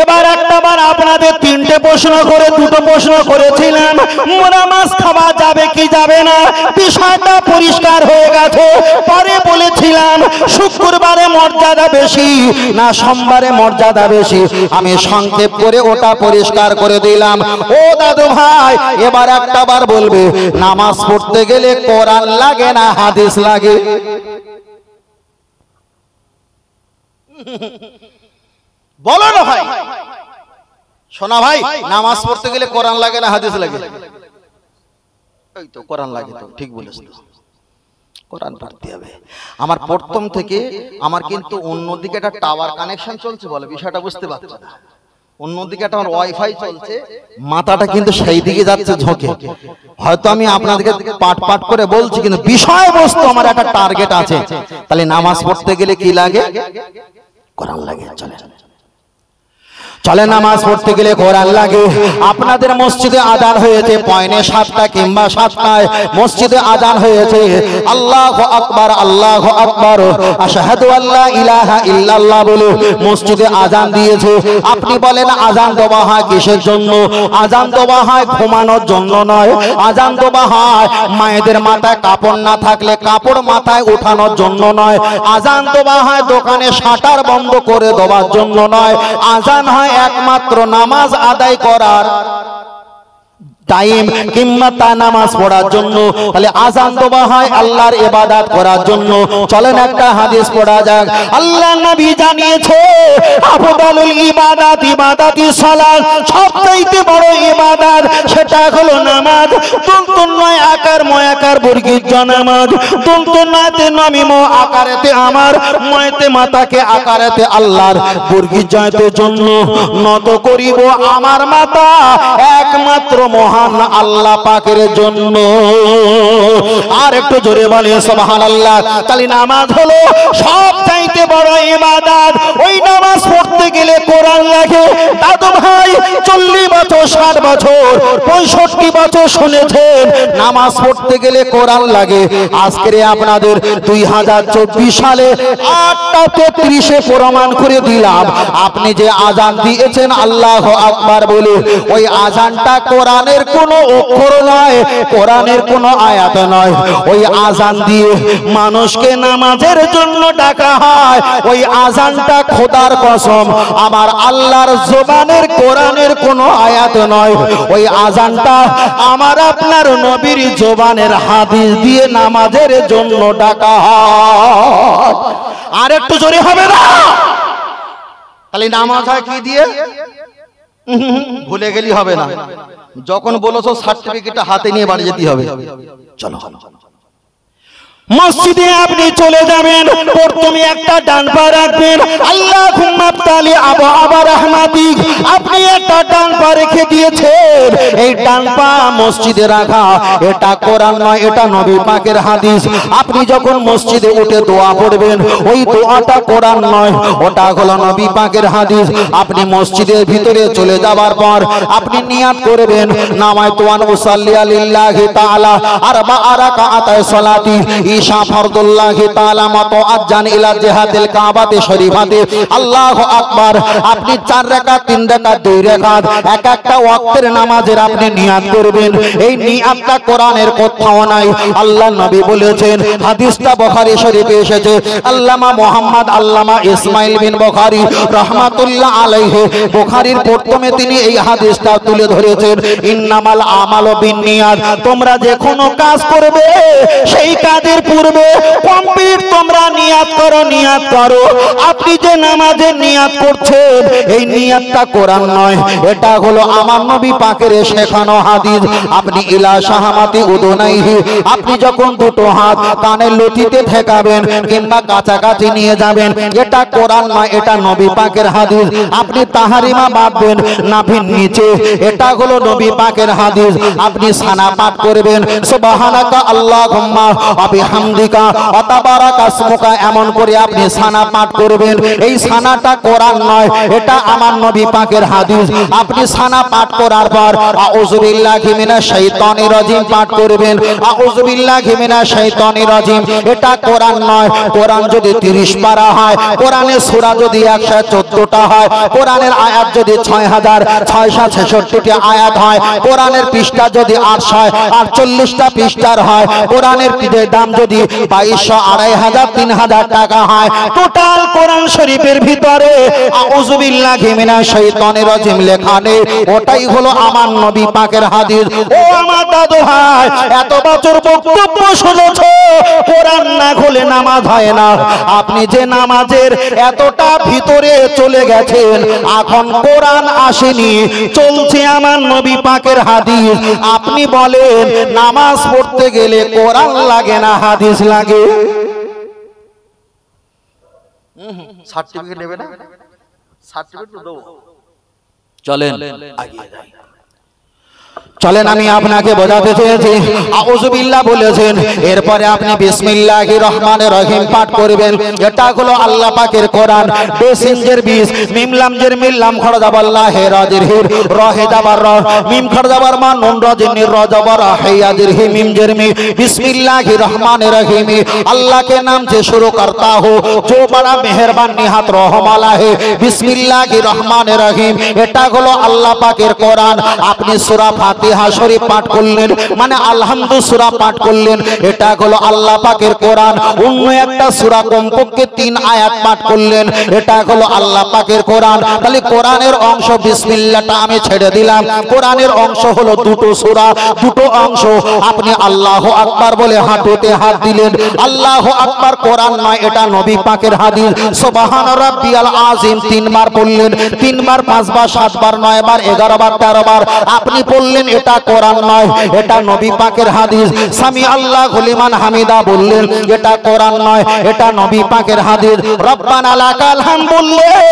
এবার একটাবার আপনাদের 3টে প্রশ্ন করে 2টো প্রশ্ন করেছিলাম, মোরা মাছ খাওয়া যাবে কি যাবে না, বিষয়টা পরিষ্কার হয়ে গেছে। পরে বলেছিলাম শুক্রবারে মর্যাদা বেশি না সোমবারে মর্যাদা বেশি, আমি সংক্ষেপ করে ওটা পরিষ্কার করে দিলাম। ও দাদু ভাই এবার একটাবার বলবে, নামাজ পড়তে গেলে কোরআন লাগে না হাদিস লাগে? বলো না ভাই, শোনা ভাই, নামাজ পড়তে গেলে কোরআন লাগে না হাদিস লাগে? এই তো কোরআন লাগে, তো ঠিক বলেছ, কোরআন পড়তে হবে। আমার প্রথম থেকে আমার কিন্তু অন্যদিকে একটা টাওয়ার কানেকশন চলছে, বলে বিষয়টা বুঝতে পারছো না? অন্যদিকে একটা আমার ওয়াইফাই চলছে, মাথাটা কিন্তু সেই দিকে যাচ্ছে ঝোঁকে। হয়তো আমি আপনাদেরকে পাট পাট করে বলছি, কিন্তু বিষয়বস্তু আমার একটা টার্গেট আছে। তাহলে নামাজ পড়তে গেলে কি লাগে? কোরআন লাগে। চলে নামাজ পড়তে গেলে কোরআন লাগে। আপনাদের মসজিদে আযান হয়েছে পয়নে 7টা কিংবা 7টায় মসজিদে আযান হয়েছে, আল্লাহু আকবার আল্লাহু আকবার আশহাদু আল্লা ইলাহা ইল্লাল্লাহ বলে মসজিদে আযান দিয়েছে। আপনি বলেন আযান দেওয়া হয় কিসের জন্য? আযান দেওয়া হয় ঘুমানোর জন্য নয়, আযান দেওয়া হয় মায়েদের মাথায় কাপড় না থাকলে কাপড় মাথায় ওঠানোর জন্য নয়, আযান দেওয়া হয় দোকানে শাটার বন্ধ করে দেওয়ার জন্য নয়, আযান হয় হয় একমাত্র নামাজ আদায় করার টাইম কিংবা তা নামাজ পড়ার জন্য, তাহলে আযান দেওয়া হয় আল্লাহর ইবাদত করার জন্য। চলেন একটা হাদিস পড়া যাক। আল্লাহ নবী জানিয়েছে আফদালুল ইবাদাত ইবাদাতি সালাত, সবচেয়ে বড় ইবাদত সেটা হলো নামাজ। তুলতুল নয় আকার ময়াকার বর্গীর নামাজ, তুলতুল নয়তে নমিম আকারেতে আমার ময়তে মাতাকে আকারেতে আল্লাহর বর্গীর জয়তের জন্য নত করিব আমার মাতা একমাত্র মহান আল্লাহ পাকের জন্য। আর একটু জোরে বলে সুবহানাল্লাহ। তাহলে নামাজ হলো সবচাইতে বড় ইবাদত। ওই নামাজ পড়তে গেলে কোরআন লাগে। দাদু ভাই 40 বছর 60 বছর 65 বছর শুনেছেন নামাজ পড়তে গেলে কোরআন লাগে। আজকে আপনাদের 2024 সালে 8:33 প্রমাণ করে দিলাম। আপনি যে আযান দিয়েছেন আল্লাহু আকবার বলে, ওই আযানটা কোরআনের কোনো অক্ষর নয়, কোরআনের কোনো আয়াত নয়। ওই আযান দিয়ে মানুষকে নামাজের জন্য ডাকা হয়। ওই আযানটা খোদার কসম আমার আল্লাহর জবানের কোরআনের কোনো আয়াত নয়। ওই আযানটা আমার আপনার নবীর জবানের হাদিস দিয়ে নামাজের জন্য ডাকা হয়। আর একটু জোরে হবে না? তাহলে নামাজ হয় কি দিয়ে? ভুলে গেলি হবে না। যখন বলেছো সার্টিফিকেটটা হাতে নিয়ে বাড়ি যেতে হবে। চলো মসজিদে আপনি চলে যাবেন, প্রথমে একটা ডান পা রাখবেন, আল্লাহুম্মা তালি আবা রাহমাতিক। আপনি একটা ডান পা রেখে দিয়েছেন, এই ডান পা মসজিদে রাখা এটা কোরআন নয়, এটা নবী পাকের হাদিস। আপনি যখন মসজিদে উঠে দোয়া পড়বেন, ওই দোয়াটা কোরআন নয়, ওটা হলো নবী পাকের হাদিস। আপনি মসজিদের ভিতরে চলে যাবার পর আপনি নিয়াত করবেন নামায়তু আন উসাল্লি লিল্লাহি তাআলা আরবা রাকাআতায় সালাতি ঈশা ফরদুল্লাহি তাআলা মুতাআজ্জান ইলা জিহাতিল কাবাতে শরীফাতে আল্লাহু আকবার। আপনি 4 রাকাত 3 রাকাত 2 রাকাত এক একটা ওয়াক্তের নামাজের আপনি নিয়াত করবেন। এই নিয়াতটা কোরআনের কোথাও নাই। আল্লাহ নবী বলেছেন, হাদিসটা বুখারী শরীফে এসেছে। আল্লামা মুহাম্মদ আল্লামা ইসমাইল বিন বুখারী রাহমাতুল্লাহ আলাইহি বুখারীর প্রথমে তিনি এই হাদিসটা তুলে ধরেছেন, ইন্নামাল আমালু বিন্নিয়াত। তোমরা যে কোনো কাজ করবে সেই কাজের পূর্বে কমপ্লিট তোমরা নিয়াত করো, নিয়াত করো। আপনি যে নামাজের নিয়াত করছেন এই নিয়াতটা কোরআন নয়, এটা হলো আমার নবী পাকের শেখানো হাদিস। আপনি ইলা শাহামাতি উদুনাইহি, আপনি যখন দুটো হাত কানের লতিতে ঠেকাবেন কিংবা কাছাকাছি নিয়ে যাবেন, এটা কোরআন নয়, এটা নবী পাকের হাদিস। আপনি তাহারিমা বাঁধবেন নাভির নিচে, এটা হলো নবী পাকের হাদিস। আপনি সানা পাঠ করবেন সুবহানাকা আল্লাহুম্মা ওয়া বিহামদিকা ওয়া তাবারাকা ইসমুকা, এমন করে আপনি সানা পাঠ করবেন। এই সানাটা কোরআন নয়, এটা আমার নবী পাকের হাদিস। আপনি সানা পাঠ করার পর আউযু বিল্লাহি মিনাশ শাইতানির রাজিম পাঠ করবেন। আউযু বিল্লাহি মিনাশ শাইতানির রাজিম, এটা কোরআন নয়। কোরআন যদি 30 পারা হয়, কোরআনের সূরা যদি 114টা হয়, কোরআনের আয়াত যদি 6666টি আয়াত হয়, কোরআনের পৃষ্ঠা যদি 848টা পৃষ্ঠার হয়, কোরআনের দাম যদি 2200 2500 3000 টাকা হয়, টোটাল কোরআন শরীফের ভিতরে আউযু বিল্লাহি মিনাশ শাইতানির রাজিম লেখা নেই, ওটাই হলো আমার নবী পাকের হাদিস। ও আমার দাদু ভাই, এত বছর বক্তব্য শুনেছো, কোরআন না খুলে নামাজ হয় না। আপনি যে নামাজের এতটা ভিতরে চলে গেছেন, এখন কোরআন আসেনি, চলছে আমার নবী পাকের হাদিস। আপনি বলেন নামাজ পড়তে গেলে কোরআন লাগে না হাদিস লাগে? সার্টিফিকেট নেবে না? সার্টিফিকেট তো দেবো। চলেন চলেন, আমি আপনাকে বোঝাতে চেয়েছি আউযু বিল্লাহ বলেছেন, এরপরে আপনি বিসমিল্লাহির রহমানির রহিম পাঠ করবেন। এটা হলো আল্লাহ পাকের কোরআন। বেসিনজের বিস, মিম লামজের মিল্লাম খরজাবাল্লাহ হে রাজির হির রহে জাবার র, মিম খরজাবার মান নুন রাজির নির রজাবার হায়াজির হি মিম জের মি। बिस्मिल्लाहिर रहमानिर रहीम, अल्लाह के नाम से शुरू करता हूँ जो बड़ा मेहरबान निहात रहम वाला है। बिस्मिल्लाहिर रहमानिर रहीम, এটা হলো আল্লাহ পাকের কোরআন। আপনি সূরা ফাতিহা ফাতিহা শরীফ পাঠ করলেন, মানে আলহামদু সূরা পাঠ করলেন, এটা হলো আল্লাহ পাকের কোরআন। অন্য একটা সূরা কমপক্ষে 3 আয়াত পাঠ করলেন, এটা হলো আল্লাহ পাকের কোরআন। তাহলে কোরআনের অংশ বিসমিল্লাহটা আমি ছেড়ে দিলাম। কোরআনের অংশ হলো দুটো সূরা, দুটো অংশ। আপনি আল্লাহু আকবার বলে হাঁটুতে হাত দিলেন, আল্লাহু আকবার কোরআন নয়, এটা নবী পাকের হাদিস। সুবহান রাব্বিয়াল আযীম 3 বার পড়লেন, 3 বার 5 বার 7 বার 9 বার 11 বার 13 বার আপনি পড়লেন, এটা কোরআন নয়, এটা নবী পাকের হাদিস। সামি আল্লাহু লিমান হামিদা বললেন, এটা কোরআন নয়, এটা নবী পাকের হাদিস। রব্বানা লাকাল হামদ বললেন,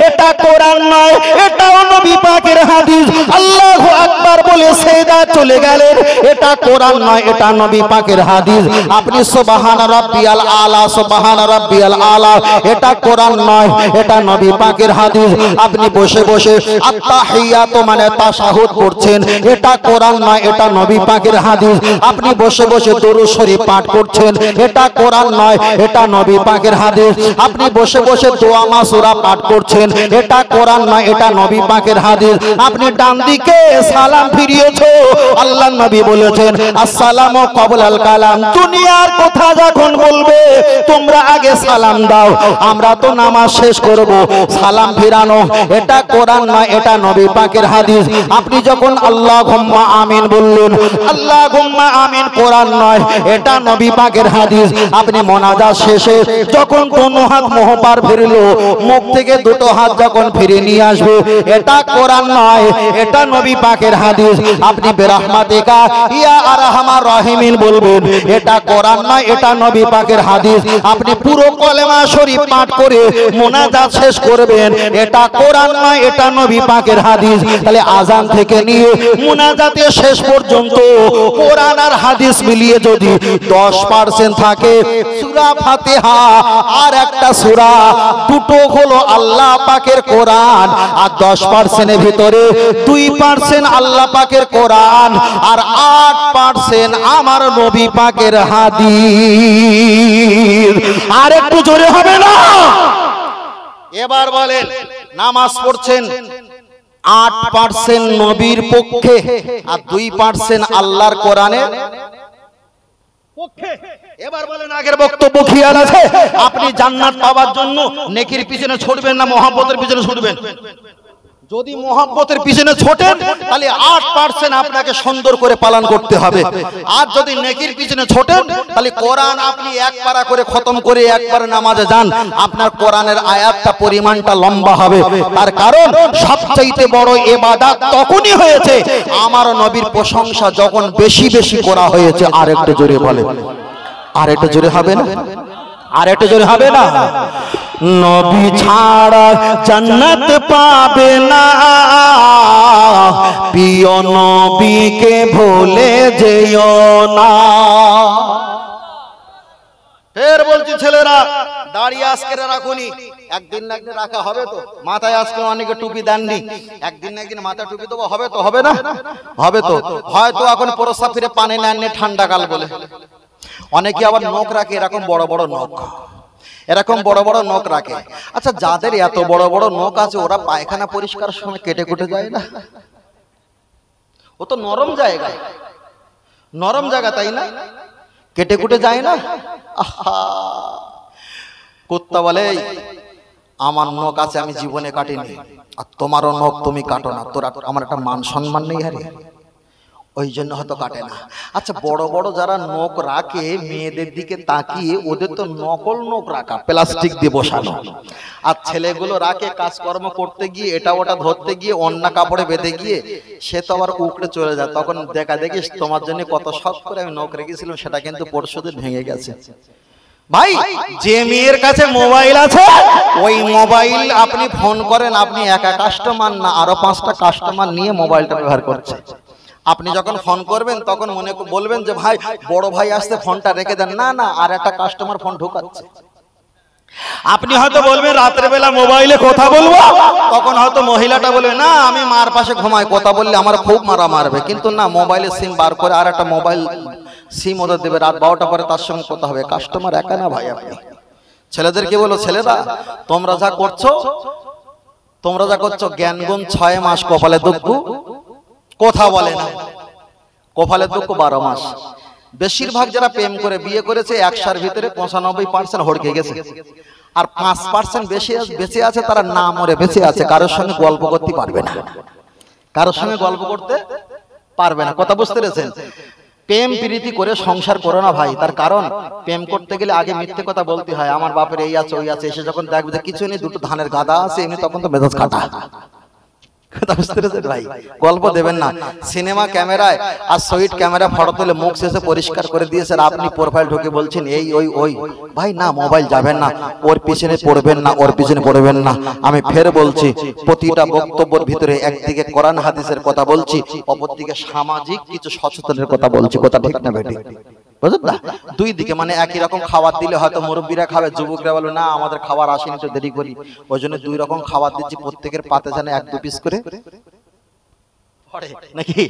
এটা কোরআন নয়, এটাও নবী পাকের হাদিস। আল্লাহু আকবার বলে সিজদা চলে গেলেন, এটা কোরআন নয়, এটা নবী পাকের হাদিস। আপনি সুবহান রাব্বিয়াল আলা, সুবহান রাব্বিয়াল আলা, এটা কোরআন নয়, এটা নবী পাকের হাদিস। আপনি বসে বসে আত্তাহিয়াতু মানে তাশাহুদ পড়ছেন, এটা কোরআন নয়, এটা নবী পাকের হাদিস। আপনি বসে বসে দরুদ শরীফ পাঠ করছেন, এটা কোরআন নয়, এটা নবী পাকের হাদিস। আপনি বসে বসে দোয়া মাসুরা পাঠ করছেন, এটা কোরআন নয়, এটা নবী পাকের হাদিস। আপনি ডান দিকে সালাম ফিরিয়েছো, আল্লাহর নবী বলেছেন আসসালামু ক্বাবলাল কালাম, দুনিয়ার কথা যখন বলবে তোমরা আগে সালাম দাও। আমরা তো নামাজ শেষ করব, সালাম ফিরানো এটা কোরআন নয়, এটা নবী পাকের হাদিস। আপনি যখন আল্লাহুম্মা আমিন বললেন, আল্লাহুম্মা আমিন কোরআন নয়, এটা নবী পাকের হাদিস। আপনি মোনাজাত শেষে যখন কোন হাত মোহপার ফিরলো, মুখ থেকে দুটো হাত যখন ফিরে নিয়ে আসবে, এটা কোরআন নয়, এটা নবী পাকের হাদিস। আপনি বিরহমাতিকা ইয়া আরহামার রাহিমিন বলবেন, এটা কোরআন নয়, এটা নবী পাকের হাদিস। আপনি পুরো কলেমা শরীফ পাঠ করে মোনাজাত শেষ করবেন, এটা কোরআন নয়, এটা নবী পাকের হাদিস। তাহলে আজান থেকে নিয়ে মোনাজাতে শেষ পর্যন্ত কোরআন আর হাদিস মিলিয়ে যদি 10% থাকে সূরা ফাতিহা আর একটা সূরা, দুটো হলো আল্লাহ পাকের কোরআন, আর 10% এর ভিতরে 2% আল্লাহ পাকের কোরআন আর 8% আমার নবী পাকের হাদিস। আর একটু জোরে হবে না? এবার বলেন, নামাজ পড়ছেন 8% নবীর পক্ষে আর 2% আল্লাহর কোরআনের পক্ষে। এবার বলেন, আগের বক্তব্য খেয়াল আছে? আপনি জান্নাত পাওয়ার জন্য নেকির পিছনে ছুটবেন না মহব্বতের পিছনে ছুটবেন? যদি মহব্বতের পিছনে ছোটেন তাহলে 8% আপনাকে সুন্দর করে পালন করতে হবে। আর যদি নেকির পিছনে ছোটেন তাহলে কোরআন আপনি এক পারা করে খতম করে একবার নামাজে যান, আপনার কোরআনের আয়াতটা পরিমাণটা লম্বা হবে। তার কারণ সবচাইতে বড় ইবাদত তখনই হয়েছে আমার নবীর প্রশংসা যখন বেশি বেশি করা হয়েছে। আর একটু জোরে বলে, আর একটু জোরে হবে না? আর একটু জোরে হবে না? নবী ছাড়া জান্নাত পাবে না, প্রিয় নবীকে ভুলে যেও না। ফের বলছি ছেলেরা, দাঁড়িয়ে আজকে রাখুনি, একদিন না একদিন রাখা হবে তো। মাথায় আজকে অনেকে টুপি দেননি, একদিন না একদিন মাথায় টুপি দেবো, হবে তো? হবে না? হবে তো। হয়তো এখন প্রস্তাব ফিরে পানি নেননি ঠান্ডা কাল বলে। অনেকে আবার নখ রাখে এরকম বড় বড় নখ, এরকম বড় বড় নখ রাখে। আচ্ছা, যাদের এত বড় বড় নখ আছে ওরা পায়খানা পরিষ্কার সময় কেটে কুটে যায় না? ও তো নরম জায়গা, নরম জায়গা, তাই না? কেটে কুটে যায় না? আহা, কুত্তা বলে আমার নখ আছে আমি জীবনে কাটিনি, আর তোমারও নখ তুমি কাটো না, তোর আমার একটা মান সম্মান নেই হারে, ওই জন্য হয়তো কাটে না। আচ্ছা, বড় বড় যারা নখ রাখে মেয়েদের দিকে তাকিয়ে, ওদের তো নকল নখ রাখা, প্লাস্টিক দিয়ে বসানো। আর ছেলেগুলো রাখে কাজকর্ম করতে গিয়ে এটা ওটা ধরতে গিয়ে অন্য কাপড়ে বেঁধে গিয়ে সে তো আবার উকড়ে চলে যায়। তখন দেখা দেখিস তোমার জন্য কত শখ করে আমি নখ রেখেছিলাম, সেটা কিন্তু পরশুদিন ভেঙে গেছে। ভাই, যে মেয়ের কাছে মোবাইল আছে ওই মোবাইল আপনি ফোন করেন, আপনি একা কাস্টমার না, আরো 5টা কাস্টমার নিয়ে মোবাইলটা ব্যবহার করছে। আপনি যখন ফোন করবেন তখন মনে বলবেন যে ভাই বড় ভাই আসতে ফোনটা রেখে দেন, না না আর একটা কাস্টমার ফোন ঢোকাচ্ছে। আপনি হয়তো বলবেন রাতের বেলা মোবাইলে কথা বলবো, তখন হয়তো মহিলাটা বলবে না আমি মার পাশে ঘুমাই, কথা বললে আমার খুব মারা মারবে। কিন্তু না, মোবাইলে সিম বার করে আর একটা মোবাইল সিম ওদের দেবে, রাত 12টা পরে তার সঙ্গে কথা হবে। কাস্টমার একা না ভাই। আপনি ছেলেদেরকে বলো, ছেলেরা তোমরা যা করছো জ্ঞানগুণ 6 মাস কপালে দুঃখ, কথা বলে না। কপালের দুঃখ 12 মাস। বেশিরভাগ যারা প্রেম করে বিয়ে করেছে 100-র ভিতরে 95% হড়কে গেছে, আর 5% বেঁচে আছে, তারা না মরে বেঁচে আছে, কারোর সঙ্গে গল্প করতে পারবে না, কারোর সঙ্গে গল্প করতে পারবে না। কথা বুঝতে পেরেছেন? প্রেম প্রীতি করে সংসার করো না ভাই, তার কারণ প্রেম করতে গেলে আগে মিথ্যে কথা বলতে হয়, আমার বাপের এই আছে ওই আছে, এসে যখন দেখবে যে কিছু নেই, দুটো ধানের গাদা আছে এমনি, তখন তো মেজাজ কাটা। কথা বুঝতে পেরেছেন ভাই? গল্প দেবেন না। সিনেমা ক্যামেরায় আর সুইট ক্যামেরা ফটো তুলে মুখ শেষে পরিষ্কার করে দিয়েছেন, আপনি প্রোফাইল ঢুকে বলছেন এই ওই ওই। ভাই না, মোবাইল যাবেন না, ওর পিছনে পড়বেন না, ওর পিছনে পড়বেন না। আমি ফের বলছি, প্রতিটা বক্তব্যের ভিতরে একদিকে কোরআন হাদিসের কথা বলছি, অপরদিকে সামাজিক কিছু সচেতনের কথা বলছি। কথা ঠিক না বেটি? বুঝলেন না? দুই দিকে, মানে একই রকম খাবার দিলে হয়তো মুরব্বীরা খাবে, যুবকরা বলবে না আমাদের খাবার আসেনি তো দেরি করি, ওই জন্য দুই রকম খাবার দিচ্ছি, প্রত্যেকের পাতে যেন 1-2 পিস করে পড়ে নাকি।